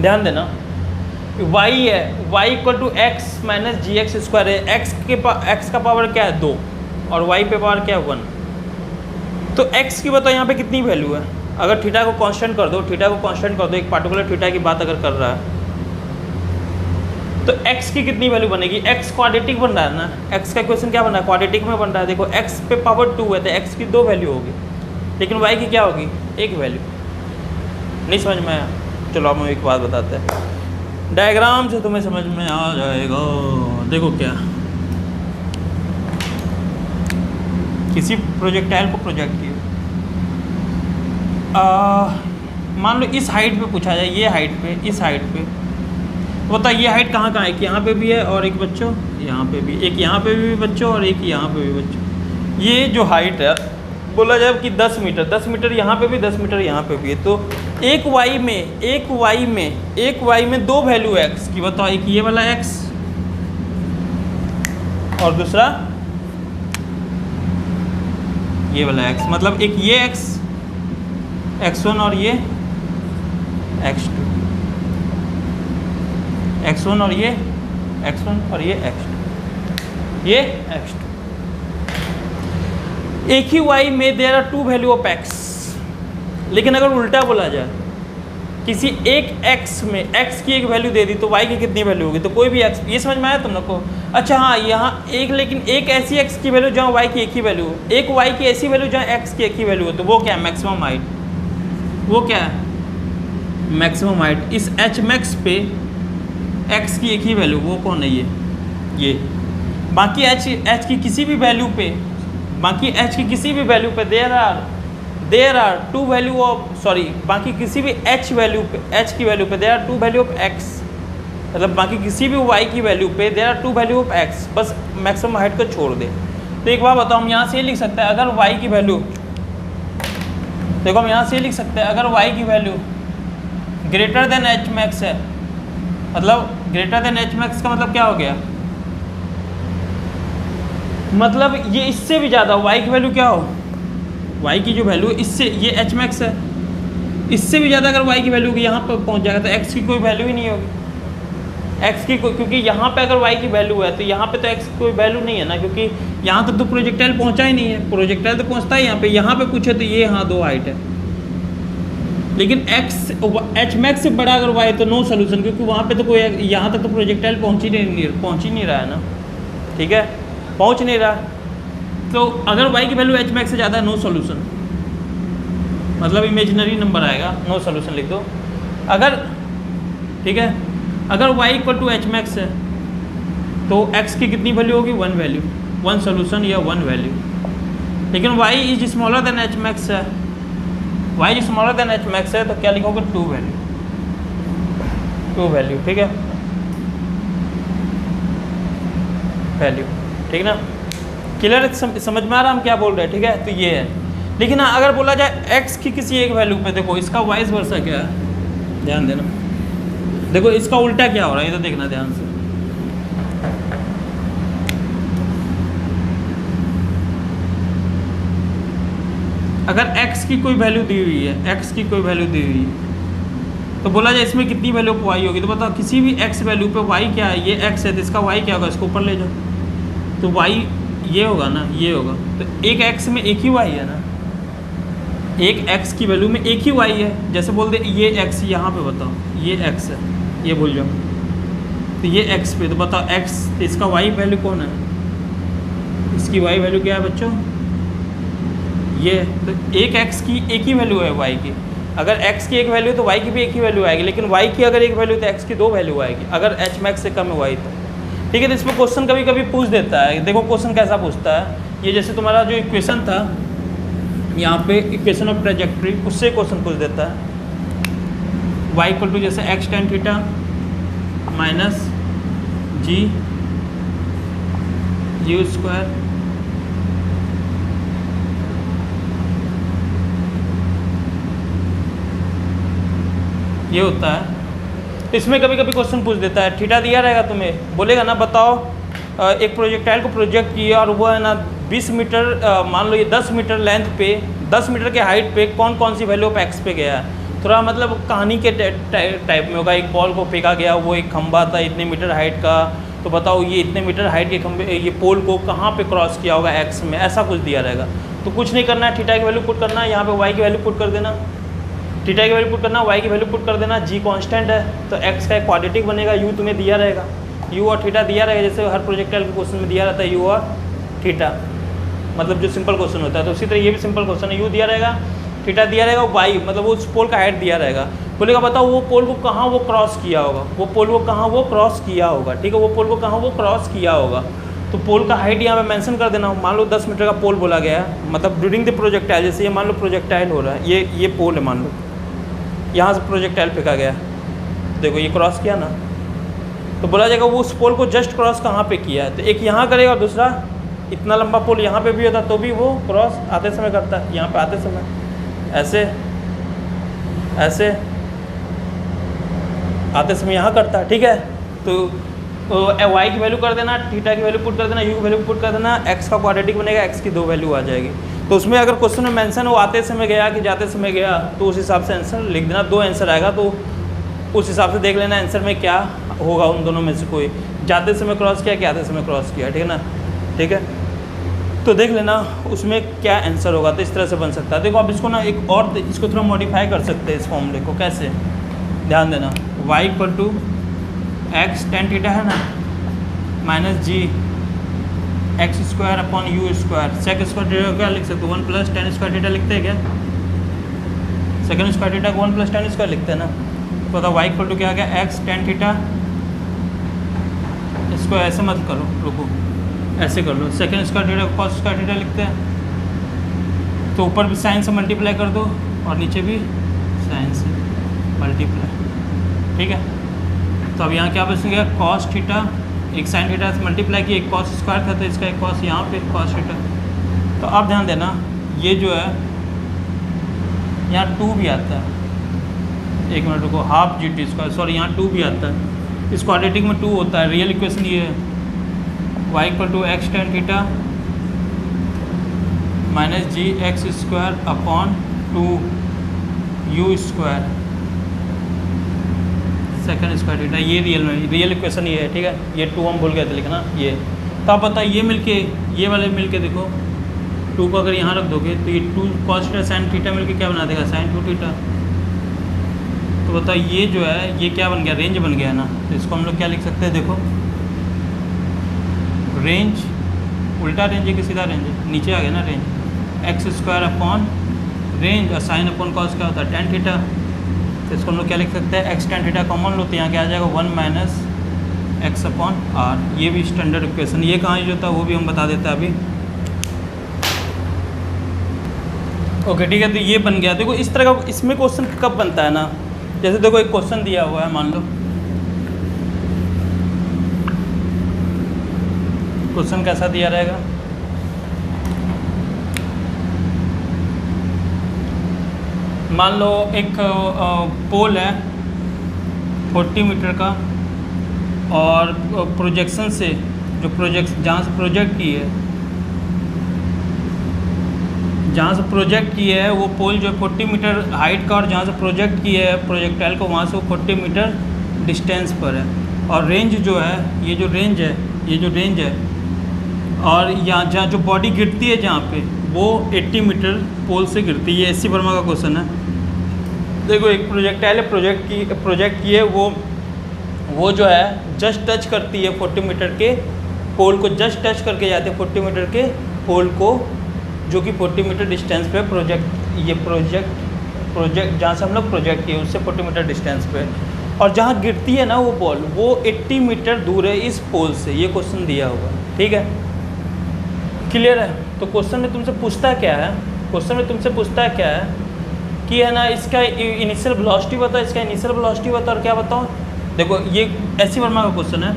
ध्यान देना, y है, y equal to x minus g x square है, x का पावर क्या है 2 और y पे पावर क्या है 1। तो x की बताओ यहाँ पे कितनी वैल्यू है, अगर थीटा को कांस्टेंट कर दो, थीटा को कांस्टेंट कर दो, एक पार्टिकुलर थीटा की बात अगर कर रहा है तो x की कितनी वैल्यू बनेगी, x क्वाड्रेटिक बन रहा है ना, x का इक्वेशन क्या बन रहा है, क्वाड्रेटिक में बन रहा है। देखो x पे पावर 2 है तो x की 2 वैल्यू होगी, लेकिन y की क्या होगी, एक वैल्यू। नहीं समझ में आया, चलो आप हमें एक बात बताते हैं, डायग्राम से तुम्हें समझ में आ जाएगा। देखो क्या, किसी प्रोजेक्टाइल को प्रोजेक्ट किया, मान लो इस हाइट पे पूछा जाए, ये हाइट पे, इस हाइट पे, होता ये हाइट कहाँ कहाँ है, एक यहाँ पे भी है और एक बच्चों यहाँ पे भी, एक यहाँ पे भी बच्चों और एक यहाँ पे भी बच्चों। ये जो हाइट है बोला जाए कि 10 मीटर, 10 मीटर यहाँ पे भी, 10 मीटर यहाँ पे भी है, तो एक वाई में दो वैल्यू एक्स की, बताओ, एक ये वाला एक्स और दूसरा ये वाला एक्स, मतलब एक ये एक्स x1 और ये x2, x1 और ये x1 और ये x2, ये x2। एक ही y में there are 2 value of x, लेकिन अगर उल्टा बोला जाए, किसी एक x में x की एक वैल्यू दे दी तो y की कितनी वैल्यू होगी, तो कोई भी x, ये समझ में आया तुम लोग को। अच्छा हाँ, यहाँ एक, लेकिन एक ऐसी x की वैल्यू जहाँ y की एक ही वैल्यू हो, एक y की ऐसी वैल्यू जहाँ x की एक ही वैल्यू हो, तो वो क्या है, मैक्सिमम हाइट, वो क्या है, मैक्सिमम हाइट। इस h मैक्स पे x की एक ही वैल्यू, वो कौन है, ये। बाकी h की किसी भी वैल्यू पे, बाकी h की किसी भी वैल्यू पे there are 2 value of, sorry, बाकी किसी भी h वैल्यू पे, h की वैल्यू पे there are 2 value of x, मतलब बाकी किसी भी y की वैल्यू पे there are 2 value of x, बस मैक्सिमम हाइट को छोड़ दे। तो एक बात बताओ, हम यहाँ से लिख सकते हैं, अगर y की वैल्यू, देखो हम यहाँ से लिख सकते हैं, अगर y की value greater than h max है, मतलब ग्रेटर देन h मैक्स का मतलब क्या हो गया, मतलब ये इससे भी ज़्यादा, y की वैल्यू क्या हो, y की जो वैल्यू इससे, ये h मैक्स है, इससे भी ज़्यादा अगर y की वैल्यू यहाँ पर पहुँच जाएगा तो x की कोई वैल्यू ही नहीं होगी, x की कोई, क्योंकि यहाँ पे अगर y की वैल्यू है तो यहाँ पे तो x की कोई वैल्यू नहीं है ना, क्योंकि यहाँ तक तो प्रोजेक्टाइल पहुँचा ही नहीं है, प्रोजेक्टाइल तो पहुँचता है यहाँ पे कुछ है तो ये, हाँ 2 हाइट है, लेकिन एच मैक्स से बड़ा अगर वाई तो नो सोल्यूशन, क्योंकि वहाँ पे तो कोई यहाँ तक तो प्रोजेक्टाइल पहुँच ही नहीं रहा है ना, ठीक है, पहुँच नहीं रहा। तो अगर वाई की वैल्यू एच मैक्स से ज़्यादा है, नो सोल्यूशन, मतलब इमेजिनरी नंबर आएगा, नो सोल्यूशन लिख दो। अगर ठीक है, अगर y equal to H max है तो x की कितनी वैल्यू होगी, 1 वैल्यू, 1 सोल्यूशन या 1 वैल्यू। लेकिन y is smaller than H max है, y is smaller than H max है तो क्या लिखोगे, 2 वैल्यू, ठीक है, वैल्यू, ठीक ना, क्लियर, समझ में आ रहा हम क्या बोल रहे हैं, ठीक है। तो ये है। लेकिन हाँ, अगर बोला जाए x की किसी एक वैल्यू पे, देखो इसका वाइस वर्सा क्या है, ध्यान देना, देखो इसका उल्टा क्या हो रहा है, ये तो देखना ध्यान से। अगर x की कोई वैल्यू दी हुई है, x की कोई वैल्यू दी हुई है, तो बोला जाए इसमें कितनी वैल्यू पे y होगी, तो बताओ किसी भी x वैल्यू पे y क्या है, ये x है तो इसका y क्या होगा, इसको ऊपर ले जाओ तो y ये होगा ना, ये होगा। तो एक x में एक ही y है ना, एक x की वैल्यू में एक ही y है। जैसे बोल दे ये x यहाँ पे, बताओ ये x है, ये भूल जाओ, तो ये x पे, तो बताओ x, तो इसका y वैल्यू कौन है, इसकी y वैल्यू क्या है बच्चों, ये। तो एक x की एक ही वैल्यू है y की, अगर x की एक वैल्यू तो y की भी एक ही वैल्यू आएगी, लेकिन y की अगर एक वैल्यू तो x की 2 वैल्यू आएगी, अगर h मैक्स से कम है y तो, ठीक है। तो इसमें क्वेश्चन कभी कभी पूछ देता है, देखो क्वेश्चन कैसा पूछता है, ये जैसे तुम्हारा जो इक्वेशन था यहाँ पे, इक्वेशन ऑफ ट्रेजेक्ट्री, उससे क्वेश्चन पूछ देता है, y इक्वल टू जैसे x tan theta minus g u square ये होता है। तो इसमें कभी कभी क्वेश्चन पूछ देता है, थीटा दिया रहेगा तुम्हें, बोलेगा ना बताओ एक प्रोजेक्टाइल को प्रोजेक्ट किया और वो है ना 20 मीटर, मान लो ये 10 मीटर लेंथ पे, 10 मीटर के हाइट पे कौन कौन सी वैल्यू पे एक्स पे गया है। थोड़ा मतलब कहानी के टाइप में होगा, एक बॉल को फेंका गया, वो एक खंबा था इतने मीटर हाइट का, तो बताओ ये इतने मीटर हाइट के खंबे, ये पोल को कहाँ पे क्रॉस किया होगा एक्स में, ऐसा कुछ दिया रहेगा। तो कुछ नहीं करना है, थीटा की वैल्यू पुट करना है, यहाँ पे वाई की वैल्यू पुट कर देना, थीटा की वैल्यू पुट करना, वाई की वैल्यू पुट कर देना, जी कांस्टेंट है तो एक्स का एक क्वाड्रेटिक बनेगा, यू तुम्हें दिया रहेगा, यू और थीटा दिया रहेगा, जैसे हर प्रोजेक्टाइल के क्वेश्चन में दिया रहता है यू और थीटा, मतलब जो सिंपल क्वेश्चन होता है। तो उसी तरह ये भी सिंपल क्वेश्चन है, यू दिया रहेगा, थीटा दिया रहेगा, वाई मतलब वो उस पोल का हाइट दिया रहेगा। बोलेगा बताओ वो पोल को कहाँ वो क्रॉस किया होगा, वो पोल को कहाँ वो क्रॉस किया होगा, ठीक है, वो पोल को कहाँ वो क्रॉस किया होगा। तो पोल का हाइट यहाँ पे मेंशन कर देना, मान लो 10 मीटर का पोल बोला गया है, मतलब ड्यूरिंग द प्रोजेक्टाइल, जैसे ये मान लो प्रोजेक्टाइल हो रहा है, ये पोल है, मान लो यहाँ से प्रोजेक्टाइल फेंका गया, देखो ये क्रॉस किया ना, तो बोला जाएगा वो उस पोल को जस्ट क्रॉस कहाँ पे किया है, तो एक यहाँ करेगा और दूसरा इतना लंबा पोल यहाँ पे भी होता तो भी वो क्रॉस आते समय करता है, यहाँ पे आते समय ऐसे ऐसे आते समय यहाँ करता है, ठीक है। तो वाई की वैल्यू कर देना, थीटा की वैल्यू पुट कर देना, यू की वैल्यू पुट कर देना, एक्स का क्वाड्रेटिक बनेगा, एक्स की 2 वैल्यू आ जाएगी। तो उसमें अगर क्वेश्चन में मेंशन हो आते समय गया कि जाते समय गया, तो उस हिसाब से आंसर लिख देना, 2 आंसर आएगा तो उस हिसाब से देख लेना आंसर में क्या होगा, उन दोनों में से कोई, जाते समय क्रॉस किया कि आते समय क्रॉस किया, ठीक है ना, ठीक है। तो देख लेना उसमें क्या आंसर होगा, तो इस तरह से बन सकता है। देखो आप इसको ना एक और इसको थोड़ा मॉडिफाई कर सकते हैं, इस फॉर्मूले को कैसे, ध्यान देना, y equal to x tan theta है ना minus g x square upon u square, sec square theta क्या लिख सकते हो, 1 प्लस tan स्क्वायर थीटा लिखते हैं क्या, सेकंड स्क्वायर थीटा को 1 प्लस tan स्क्वायर लिखते हैं ना। तो बताओ y इक्वल टू क्या आ गया, एक्स tan थीटा, इसको ऐसे मत करो, रुको ऐसे कर लो, सेकंड स्क्वायर थीटा को कॉस स्क्वायर थीटा लिखते हैं, तो ऊपर भी साइन से मल्टीप्लाई कर दो और नीचे भी साइन से मल्टीप्लाई, ठीक है। तो अब यहाँ क्या बचेगा, कॉस थीटा, एक साइन थीटा से मल्टीप्लाई किया, एक कॉस स्क्वायर था तो इसका एक कॉस यहाँ पे कॉस थीटा। तो अब ध्यान देना ये जो है यहाँ 2 भी आता है, एक मिनट रुको, half G T square, sorry यहाँ 2 भी आता है, इस क्वाड्रेटिक में 2 होता है। रियल इक्वेशन ये है, y equal to x tan theta minus g x square upon 2 u square second square theta, ये रियल इक्वेशन ये है, ठीक है। ये 2 हम भूल गए थे लिखना, ये तो आप बताइए ये मिलके, ये वाले मिलके देखो 2 को अगर यहाँ रख दोगे तो ये 2 cos थीटा sin थीटा मिलके क्या बना देगा, sin 2 थीटा, तो बताओ ये जो है ये क्या बन गया, रेंज बन गया ना। तो इसको हम लोग क्या लिख सकते हैं, देखो रेंज, उल्टा रेंज है कि सीधा रेंज है, नीचे आ गया ना range, x square upon range और साइन अपॉन कॉस क्या होता है, टेन थीटा। तो इसको हम लोग क्या लिख सकते हैं, एक्स टेन थीटा कॉमन लो तो यहाँ क्या आ जाएगा 1 माइनस एक्स अपॉन आर। ये भी स्टैंडर्ड इक्वेशन, ये कहाँ यूज होता है वो भी हम बता देते हैं अभी। ओके ठीक है, तो ये बन गया। देखो इस तरह का इसमें क्वेश्चन कब बनता है ना, जैसे देखो एक क्वेश्चन दिया हुआ है, मान लो क्वेश्चन कैसा दिया रहेगा, मान लो एक पोल है 40 मीटर का और प्रोजेक्शन से जो जहाँ से प्रोजेक्ट की है, जहाँ से प्रोजेक्ट किया है वो पोल जो 40 मीटर हाइट का, और जहाँ से प्रोजेक्ट किया है प्रोजेक्टाइल को वहाँ से वो 40 मीटर डिस्टेंस पर है। और रेंज जो है, ये जो रेंज है और यहाँ जहाँ जो बॉडी गिरती है जहाँ पे वो 80 मीटर पोल से गिरती है। ये एस सी वर्मा का क्वेश्चन है। देखो एक प्रोजेक्टाइल है, प्रोजेक्ट की है, वो जो है जस्ट टच करती है 40 मीटर के पोल को, जस्ट टच करके जाते हैं 40 मीटर के पोल को, जो कि 40 मीटर डिस्टेंस पे प्रोजेक्ट जहाँ से हम लोग प्रोजेक्ट किए उससे 40 मीटर डिस्टेंस पे, और जहाँ गिरती है ना वो बॉल वो 80 मीटर दूर है इस पोल से। ये क्वेश्चन दिया हुआ है, ठीक है, क्लियर है। तो क्वेश्चन में तुमसे पूछता क्या है, कि है ना इसका इनिशियल वेलोसिटी बताओ, और क्या बताओ। देखो ये एस सी वर्मा का क्वेश्चन है,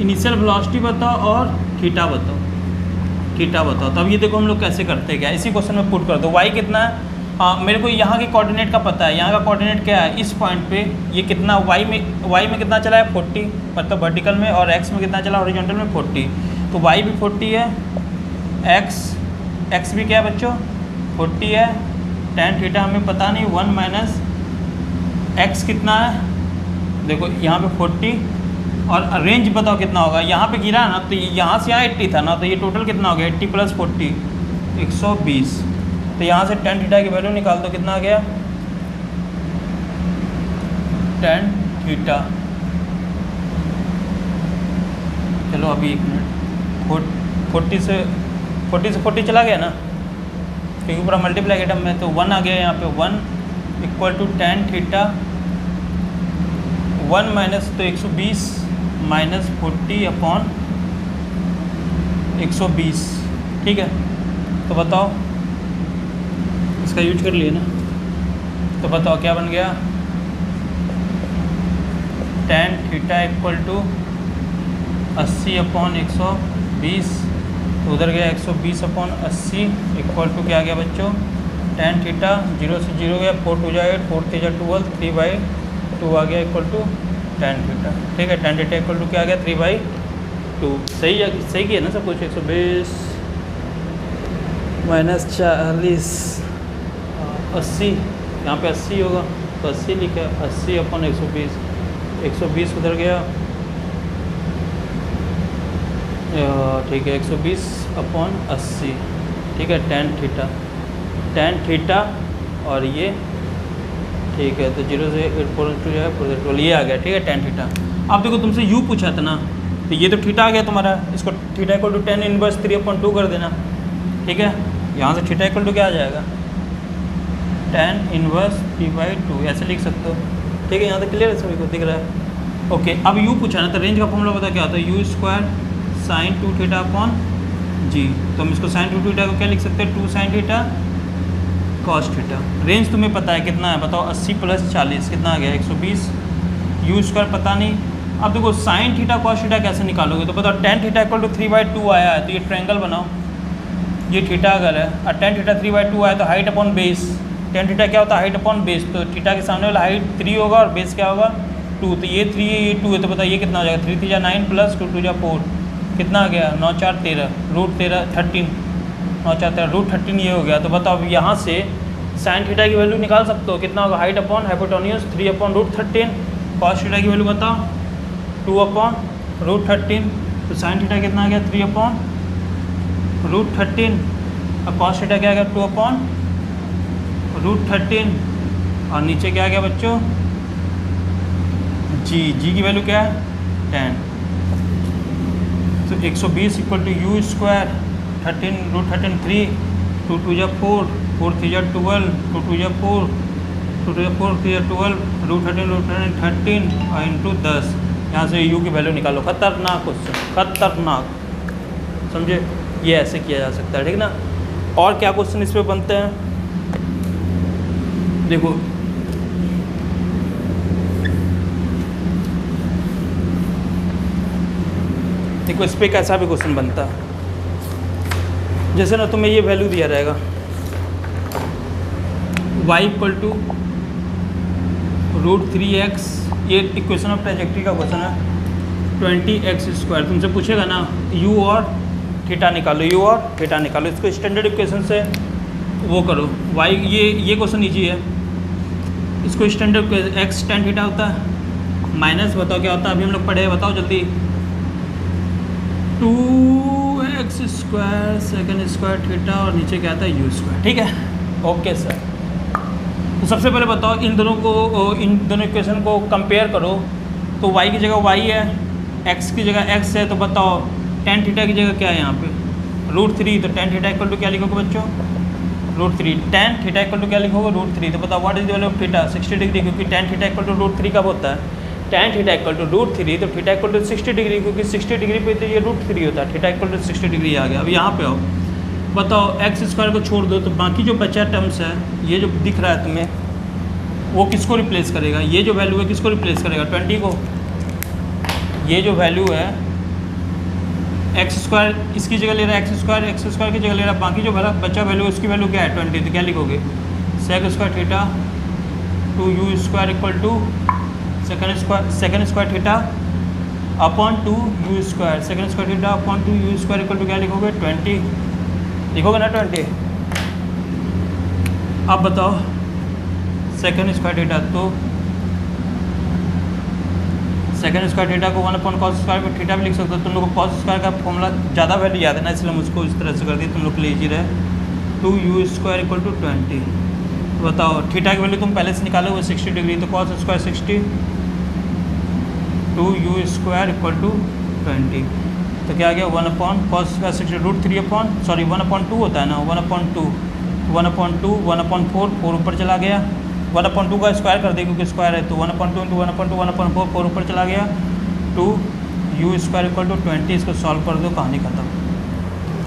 इनिशियल वेलोसिटी बताओ और थीटा बताओ। तब ये देखो हम लोग कैसे करते हैं, क्या इसी क्वेश्चन में पुट कर दो। वाई कितना है, मेरे को यहाँ के कोऑर्डिनेट का पता है, यहाँ का कोऑर्डिनेट क्या है, इस पॉइंट पे ये कितना वाई में कितना चला है 40, मतलब वर्टिकल में, और एक्स में कितना चला हॉरिजॉन्टल में 40। तो वाई भी 40 है, एक्स भी क्या है बच्चों 40 है, टेन थीटा हमें पता नहीं, 1 माइनस एक्स कितना है, देखो यहाँ पे 40, और रेंज बताओ कितना होगा। यहाँ पे गिरा ना तो यहाँ से यहाँ 80 था ना, तो ये टोटल कितना हो गया 80 प्लस 40 120। तो यहाँ से टेन थीटा की वैल्यू निकाल दो, कितना आ गया टेन थीटा। चलो अभी 1 मिनट, 40 चला गया ना, क्योंकि पूरा मल्टीप्लाई टर्म में, तो 1 आ गया यहाँ पे, 1 equal to tan theta 1 minus तो 120 माइनस 40 अपॉन 120, ठीक है। तो बताओ इसका यूज कर लिए ना, तो बताओ क्या बन गया, tan theta equal to 80 upon 120, तो उधर गया 120 अपॉन 80 इक्वल टू क्या आ गया बच्चों, टेन थीटा 0 से 0 गया, 4 2 जा 8, 4 3 जा 12, 3/2 आ गया इक्वल टू टेन थीटा, ठीक है। टेन थीटा इक्वल टू क्या आ गया 3/2। सही किया ना सब कुछ। 120 माइनस 40 80, यहाँ पे 80 होगा तो 80 लिखा, 80 अपॉन 120, 120 उधर गया, ठीक है 120 अपॉन 80, ठीक है, टेन थीटा और ये, ठीक है। तो 0 से 8 जो है 12 ये आ गया, ठीक है, टेन थीटा। अब देखो तुमसे यू पूछा था ना, तो ये तो थीटा आ गया तुम्हारा, इसको theta equal to tan inverse 3/2 कर देना, ठीक है। यहाँ से थीटा इक्वल टू क्या आ जाएगा, टेन इनवर्स 3/2 ऐसे लिख सकते हो, ठीक है। यहाँ तक क्लियर है, सभी को दिख रहा है, ओके। अब यू पूछा ना, तो रेंज का फॉर्मूला पता क्या होता है, u square sine 2 theta upon g. तो हम इसको साइन 2 थीटा को क्या लिख सकते हैं, 2 sine theta cos theta. Range तुम्हें पता है कितना है, बताओ 80 प्लस 40 कितना आ गया 120, यू स्क्वायर पता नहीं। अब देखो साइन थीटा कॉस थीटा कैसे निकालोगे, तो बताओ टेन थीटा इक्वल टू 3/2 आया है, तो ये ट्रायंगल बनाओ, ये थीटा अगर है और टेन थीटा 3/2 आया तो height upon base, tan theta क्या होता है हाइट अपॉन बेस, तो थीटा के सामने वाला हाइट 3 होगा और बेस क्या होगा 2, तो ये 3 है ये 2 है, तो बताइए कितना हो जाएगा, 3 3 जा 9 प्लस 2 2 जा 4, कितना आ गया 9 4 13, रूट 13 13, 9 4 13 रूट 13 ये हो गया। तो बताओ अब यहाँ से साइन थीटा की वैल्यू निकाल सकते हो, कितना होगा height upon hypotenuse 3 upon root 13, cos theta की वैल्यू बताओ 2 अपॉन रूट 13, तो साइन थीटा कितना आ गया 3 अपॉन रूट 13, और कॉस थीटा क्या आ गया 2 अपॉन रूट 13, और नीचे क्या आ गया बच्चों जी की वैल्यू क्या है 10, तो 120 इक्वल टू यू स्क्वायर 13 3, 2 2 जा 4, 4 3 जा 12, 2 2 जा 4, 2 2 जा 4 3 जा 12, √13 और इंटू 10। यहाँ से यू की वैल्यू निकालो। खतरनाक क्वेश्चन, खतरनाक, समझे? ये ऐसे किया जा सकता है, ठीक ना। और क्या क्वेश्चन इस पे बनते हैं, देखो देखो इस पर कैसा भी क्वेश्चन बनता है। जैसे ना तुम्हें ये वैल्यू दिया रहेगा y इक्वल टू √3x, ये इक्वेशन ऑफ ट्रेजेक्ट्री का क्वेश्चन है, 20x²। तुमसे पूछेगा ना u और थीटा निकालो, u और थीटा निकालो, इसको स्टैंडर्ड इक्वेशन से वो करो। y ये क्वेश्चन ईजी है, इसको स्टैंडर्ड x tan थीटा होता है माइनस, बताओ क्या होता है, अभी हम लोग पढ़े, बताओ जल्दी, 2x² सेकंड स्क्वायर थीटा और नीचे क्या आता है u², ठीक है। ओके सर, तो सबसे पहले बताओ इन दोनों इक्वेशन को कंपेयर करो। तो y की जगह y है, x की जगह x है, तो बताओ tan थीटा की जगह क्या है यहाँ पे √3, तो tan थीटा इक्वल टू क्या लिखोगे बच्चों √3, tan थीटा इक्वल टू क्या लिखोगे √3। तो बताओ what is the value of theta 60 degree, क्योंकि tan थीटा इक्वल टू √3 कब होता है, tan थीटा इक्वल टू √3, तो थीटा इक्वल टू 60 डिग्री, क्योंकि 60 डिग्री पे तो ये √3 होता है, थीटा इक्वल टू 60 डिग्री आ गया। अब यहाँ पे आओ, बताओ x² को छोड़ दो, तो बाकी जो बचा टर्म्स है, ये जो दिख रहा है तुम्हें, वो किसको रिप्लेस करेगा, ये जो वैल्यू है किसको रिप्लेस करेगा 20 को। ये जो वैल्यू है x² इसकी जगह ले रहा है x² की जगह ले रहा है, बाकी जो बचा वैल्यू उसकी वैल्यू क्या है 20, तो क्या लिखोगे sec² theta 2u² equal to second square theta upon 2u², second square theta upon 2u² equal to क्या लिखोगे 20, लिखोगे ना 20। अब बताओ सेकंड स्क्वायर थीटा, तो सेकंड स्क्वायर थीटा को 1/cos² में थीटा भी लिख सकते हो। तुम लोग को cos² का फॉर्मूला ज़्यादा वैल्यू याद है ना, इसलिए मुझको इस तरह से कर दी, तुम लोग के लिए इजी रहे। 2u² इक्वल टू 20, बताओ थीटा की वैल्यू तुम पहले से निकाले हुए 60 डिग्री, तो cos² 60, 2u² इक्वल टू 20, तो क्या आ गया 1/cos² 60 √3 1/2 होता है ना, 1/2 1/4 4 ऊपर चला गया, 1/2 का स्क्वायर कर दे क्योंकि स्क्वायर है, तो 1/2 × 1/2 1/4 4 ऊपर चला गया, 2u² इक्वल टू 20। इसको सॉल्व कर दो, कहानी खत्म।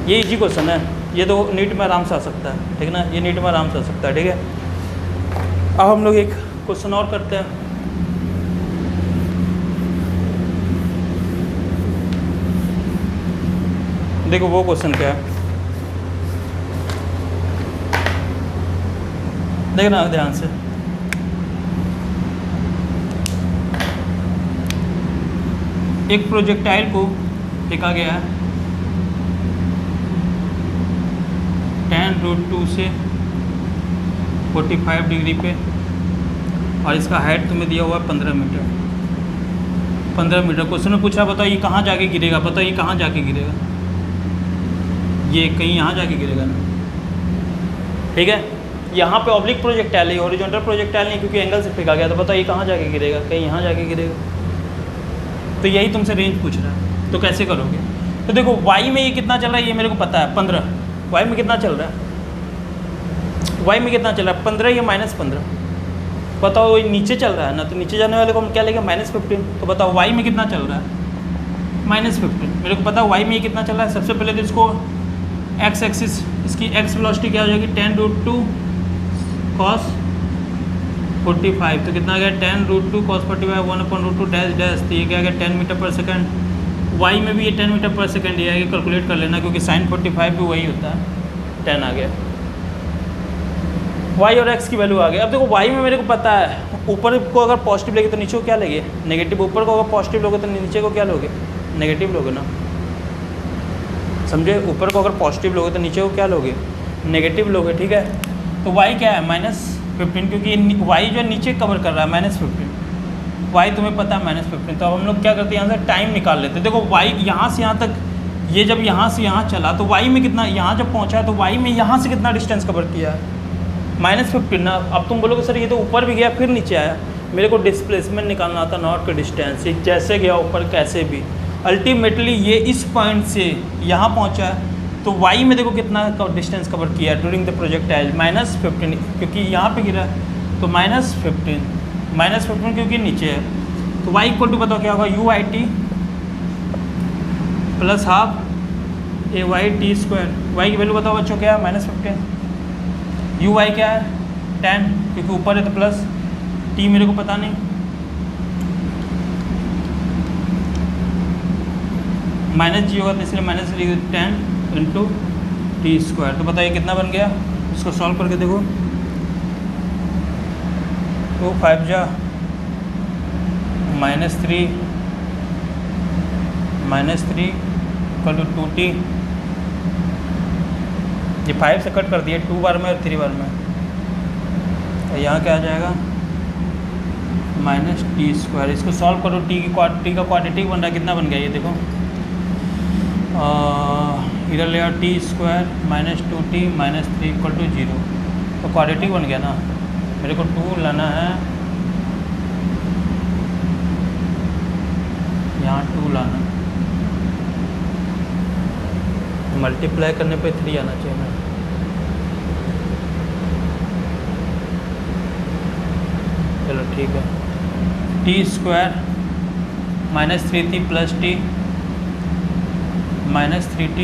ये इजी क्वेश्चन है, ये तो नीट में आराम से आ सकता है, ठीक है ना, ये नीट में आराम से आ सकता है, ठीक है। अब हम लोग एक क्वेश्चन और करते हैं। देखो वो क्वेश्चन क्या है, देखना ध्यान से। एक प्रोजेक्टाइल को फेंका गया है tan √2 से 45 डिग्री पे, और इसका हाइट तुम्हें दिया हुआ है 15 मीटर। 15 मीटर क्वेश्चन में पूछा, बताओ ये कहाँ जाके गिरेगा, बताओ ये कहाँ जाके गिरेगा, ये कहीं यहाँ जाके गिरेगा ना, ठीक है। यहाँ पे ऑब्लिक प्रोजेक्टाइल है, हॉरिजॉन्टल प्रोजेक्टाइल नहीं, क्योंकि एंगल से फेंका गया, तो बताओ ये कहाँ जाके गिरेगा, कहीं यहाँ जाके गिरेगा। तो यही तुमसे रेंज पूछ रहा है, तो कैसे करोगे। तो देखो y में ये कितना चल रहा है, ये मेरे को पता है 15, y में कितना चल रहा है, y में कितना चल रहा है 15, ये -15, बताओ ये नीचे चल रहा है ना, तो नीचे जाने वाले को हम क्या लेंगे -15, तो बताओ y में कितना चल रहा है -15, मेरे को पता है y में ये कितना चल रहा है। सबसे पहले तो इसको x एक्सिस, इसकी x वेलोसिटी क्या हो जाएगी tan √2 cos 45, तो कितना आ गया tan √2 cos 45 1/√2 डैश, तो ये क्या आ गया 10 मीटर पर सेकंड। y में भी ये 10 मीटर पर सेकंड ये आएगा, कैलकुलेट कर लेना, क्योंकि sin 45 भी वही होता है, 10 आ गया। y और x की वैल्यू आ गई। अब देखो y में मेरे को पता है, ऊपर को अगर पॉजिटिव लेगे तो नीचे को क्या लेंगे नेगेटिव, ऊपर को अगर पॉजिटिव लोगे तो नीचे को क्या लोगे नेगेटिव लोगे ना, समझे। ऊपर को अगर पॉजिटिव लोगे तो नीचे को क्या लोगे नेगेटिव लोगे, ठीक है। तो y क्या है -15, क्योंकि y जो नीचे कवर कर रहा है -15, y तुम्हें पता है -15। तो अब हम लोग क्या करते हैं, यहाँ से टाइम निकाल लेते हैं। देखो y यहाँ से यहाँ तक, ये जब यहाँ से यहाँ चला तो y में कितना, यहाँ जब पहुँचा तो y में यहाँ से कितना डिस्टेंस कवर किया है -15 ना। अब तुम बोलोगे सर ये तो ऊपर भी गया फिर नीचे आया, मेरे को डिस्प्लेसमेंट निकालना था, नॉट का डिस्टेंस, जैसे गया ऊपर कैसे भी। अल्टीमेटली ये इस पॉइंट से यहाँ पहुँचा है, तो वाई में देखो कितना डिस्टेंस कवर किया ड्यूरिंग द प्रोजेक्टाइल, -15, क्योंकि यहाँ पे गिरा है तो -15 क्योंकि नीचे है, तो वाई इक्वल टू बताओ क्या होगा, u I t plus half a y t square. Y की वैल्यू बताओ बच्चों क्या है, -15, यू वाई क्या है 10, क्योंकि ऊपर है तो प्लस, टी मेरे को पता नहीं, माइनस जी होगा तो इसलिए माइनस 10 इंटू टी स्क्वायर। तो बताइए कितना बन गया, इसको सॉल्व करके देखो, 2 5 जा -3 इक्वल टू 2t, ये 5 से कट कर दिए 2 बार में और 3 बार में, तो यहाँ क्या आ जाएगा -t²। इसको सॉल्व करो, टी का क्वाड्रेटिक बन रहा है, कितना बन गया ये देखो, इधर ले आओ T square -2t -3 equal to 0, तो क्वाड्रेटिक बन गया ना। मेरे को 2 लाना है, यहाँ 2 लाना, मल्टीप्लाई करने पे 3 आना चाहिए ना। चलो ठीक है, t square -3t plus t -3t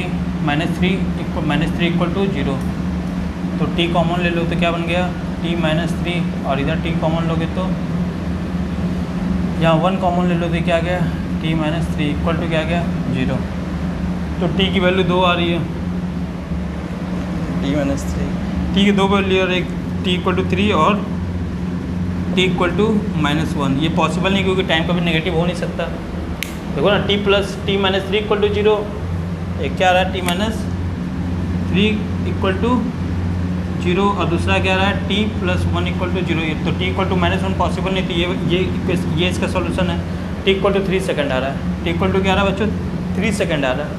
-3 equal to 0, तो t कॉमन ले लो तो क्या बन गया t -3, और इधर t कॉमन लोगे तो यहाँ 1 कॉमन ले लो तो क्या गया t -3 इक्वल टू क्या गया 0, तो t की वैल्यू 2 आ रही है, t -3, t की 2 वैल्यू और एक t इक्वल टू 3 और t इक्वल टू -1। ये पॉसिबल नहीं क्योंकि टाइम कभी नेगेटिव हो नहीं सकता। देखो ना t plus t -3 equal to 0, एक क्या आ रहा है t -3 इक्वल टू 0 और दूसरा क्या आ रहा है t प्लस 1 इक्वल टू 0। तो t इक्वल टू -1 पॉसिबल नहीं थी, ये इसका सॉल्यूशन है। t इक्वल टू 3 सेकंड आ रहा है, t इक्वल टू क्या आ रहा है बच्चों 3 सेकंड आ रहा है।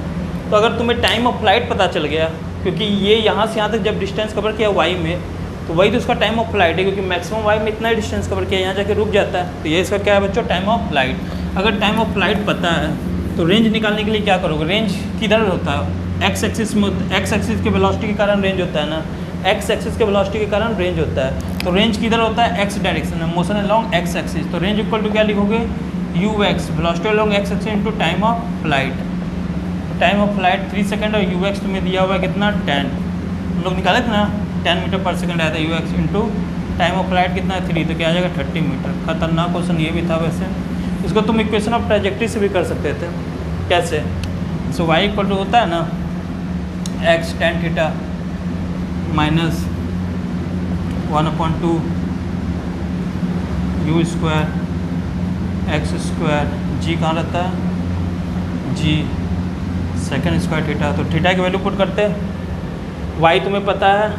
तो अगर तुम्हें टाइम ऑफ फ्लाइट पता चल गया, क्योंकि ये यहाँ से यहाँ तक जब डिस्टेंस कवर किया y में, तो वही तो उसका टाइम ऑफ फ्लाइट है, क्योंकि मैक्सिमम y में इतना ही डिस्टेंस कवर किया, यहाँ जाके रुक जाता है, तो ये इसका क्या है बच्चों टाइम ऑफ फ्लाइट। अगर टाइम ऑफ फ्लाइट पता है तो रेंज निकालने के लिए क्या करोगे, रेंज किधर होता है, एक्स एक्सिस में, एक्स एक्सिस के वेलोसिटी के कारण रेंज होता है ना, एक्स एक्सिस के वेलोसिटी के कारण रेंज होता है। तो रेंज किधर होता है, एक्स डायरेक्शन में, मोशन अलोंग एक्स एक्सिस। तो रेंज इक्वल टू क्या लिखोगे, you x velocity along x axis into time of flight. Time of flight 3 second और यू एक्स तुम्हें दिया हुआ है कितना 10, हम लोग निकाले थे ना 10 मीटर पर सेकंड आया था you x into time of flight कितना है 3, तो क्या आ जाएगा 30 मीटर। खतरनाक क्वेश्चन ये भी था वैसे, इसको तुम इक्वेशन ऑफ ट्रैजेक्टरी से भी कर सकते थे। कैसे, सो वाई इक्वल टू होता है ना x tan theta minus 1/2 u square x square, g कहाँ रहता है जी सेकंड स्क्वायर थीटा। तो थीटा की वैल्यू पुट करते हैं, वाई तुम्हें पता है,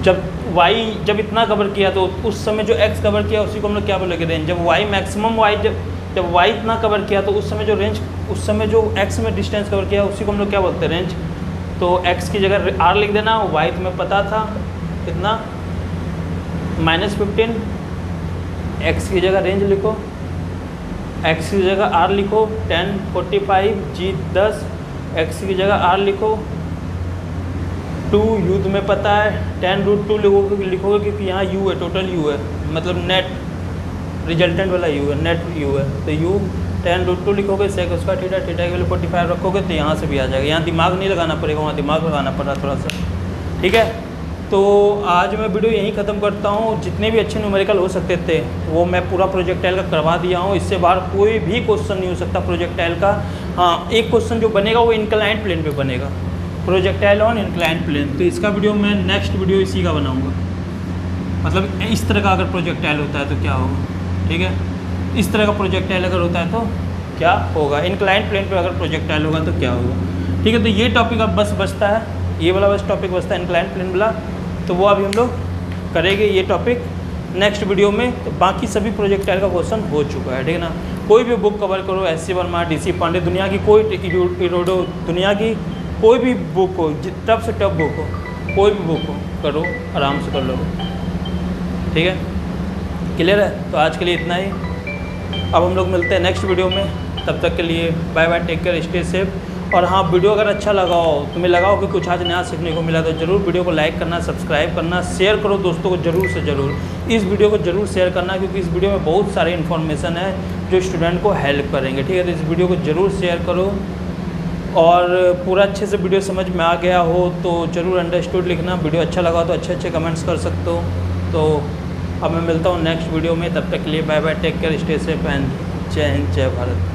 जब वाई जब इतना कवर किया तो उस समय जो एक्स कवर किया उसी को हम लोग क्या बोलेंगे रेंज। जब वाई मैक्सिमम वाई जब वाई इतना कवर किया तो उस समय जो रेंज, उस समय जो एक्स में डिस्टेंस कवर किया उसी को हम लोग क्या बोलते हैं रेंज। तो एक्स की जगह आर लिख देना, वाई तुम्हें पता था कितना -15, एक्स की जगह रेंज लिखो, एक्स की जगह आर लिखो 10 45 जी 10, एक्स की जगह आर लिखो 2, यू तुम्हें पता है 10√2 लिखोगे क्योंकि यहाँ यू है, टोटल यू है, मतलब नेट रिजल्टेंट वाला यू है, नेट यू है। तो यू 10√2 लिखोगे, सेक स्क्वायर थीटा, थीटा की वैल्यू 45 रखोगे तो यहाँ से भी आ जाएगा। यहाँ दिमाग नहीं लगाना पड़ेगा, वहाँ दिमाग लगाना पड़ रहा थोड़ा सा, ठीक है। तो आज मैं वीडियो यहीं ख़त्म करता हूँ। जितने भी अच्छे न्यूमेरिकल हो सकते थे वो मैं पूरा प्रोजेक्टाइल का करवा दिया हूँ। इससे बाहर कोई भी क्वेश्चन नहीं हो सकता प्रोजेक्टाइल का। हाँ, एक क्वेश्चन जो बनेगा वो इंक्लाइंड प्लेन पे बनेगा, प्रोजेक्टाइल ऑन इंक्लाइंड प्लेन। तो इसका वीडियो मैं नेक्स्ट वीडियो इसी का बनाऊँगा, मतलब इस तरह का अगर प्रोजेक्टाइल होता है तो क्या होगा, ठीक है। इस तरह का प्रोजेक्टाइल अगर होता है तो क्या होगा, इंक्लाइंड प्लेन पे अगर प्रोजेक्टाइल होगा तो क्या होगा, ठीक है। तो ये टॉपिक अब बस बचता है, ये वाला बस टॉपिक बचता है इंक्लाइंड प्लेन वाला, तो वो अभी हम लोग करेंगे ये टॉपिक नेक्स्ट वीडियो में। तो बाकी सभी प्रोजेक्टाइल का क्वेश्चन हो चुका है, ठीक है ना। कोई भी बुक कवर करो, SC वर्मा, DC पांडे, दुनिया की कोई इरोडो, दुनिया की कोई भी बुक हो, टफ से टफ बुक हो, कोई भी बुक हो, करो आराम से कर लो, ठीक है। क्लियर है? तो आज के लिए इतना ही। अब हम लोग मिलते हैं नेक्स्ट वीडियो में, तब तक के लिए bye bye, take care, stay safe. और हाँ, वीडियो अगर अच्छा लगा हो, तुम्हें लगा हो कि कुछ आज नया सीखने को मिला, तो ज़रूर वीडियो को लाइक करना, सब्सक्राइब करना, शेयर करो दोस्तों को ज़रूर से ज़रूर। इस वीडियो को ज़रूर शेयर करना, क्योंकि इस वीडियो में बहुत सारी इन्फॉर्मेशन है जो स्टूडेंट को हेल्प करेंगे, ठीक है? तो इस वीडियो को ज़रूर शेयर करो। और पूरा अच्छे से वीडियो समझ में आ गया हो तो ज़रूर अंडरस्टूड लिखना। वीडियो अच्छा लगा तो अच्छे कमेंट्स कर सकते हो। तो अब मैं मिलता हूँ नेक्स्ट वीडियो में, तब तक के लिए bye bye, take care, stay safe and जय हिंद, जय भारत।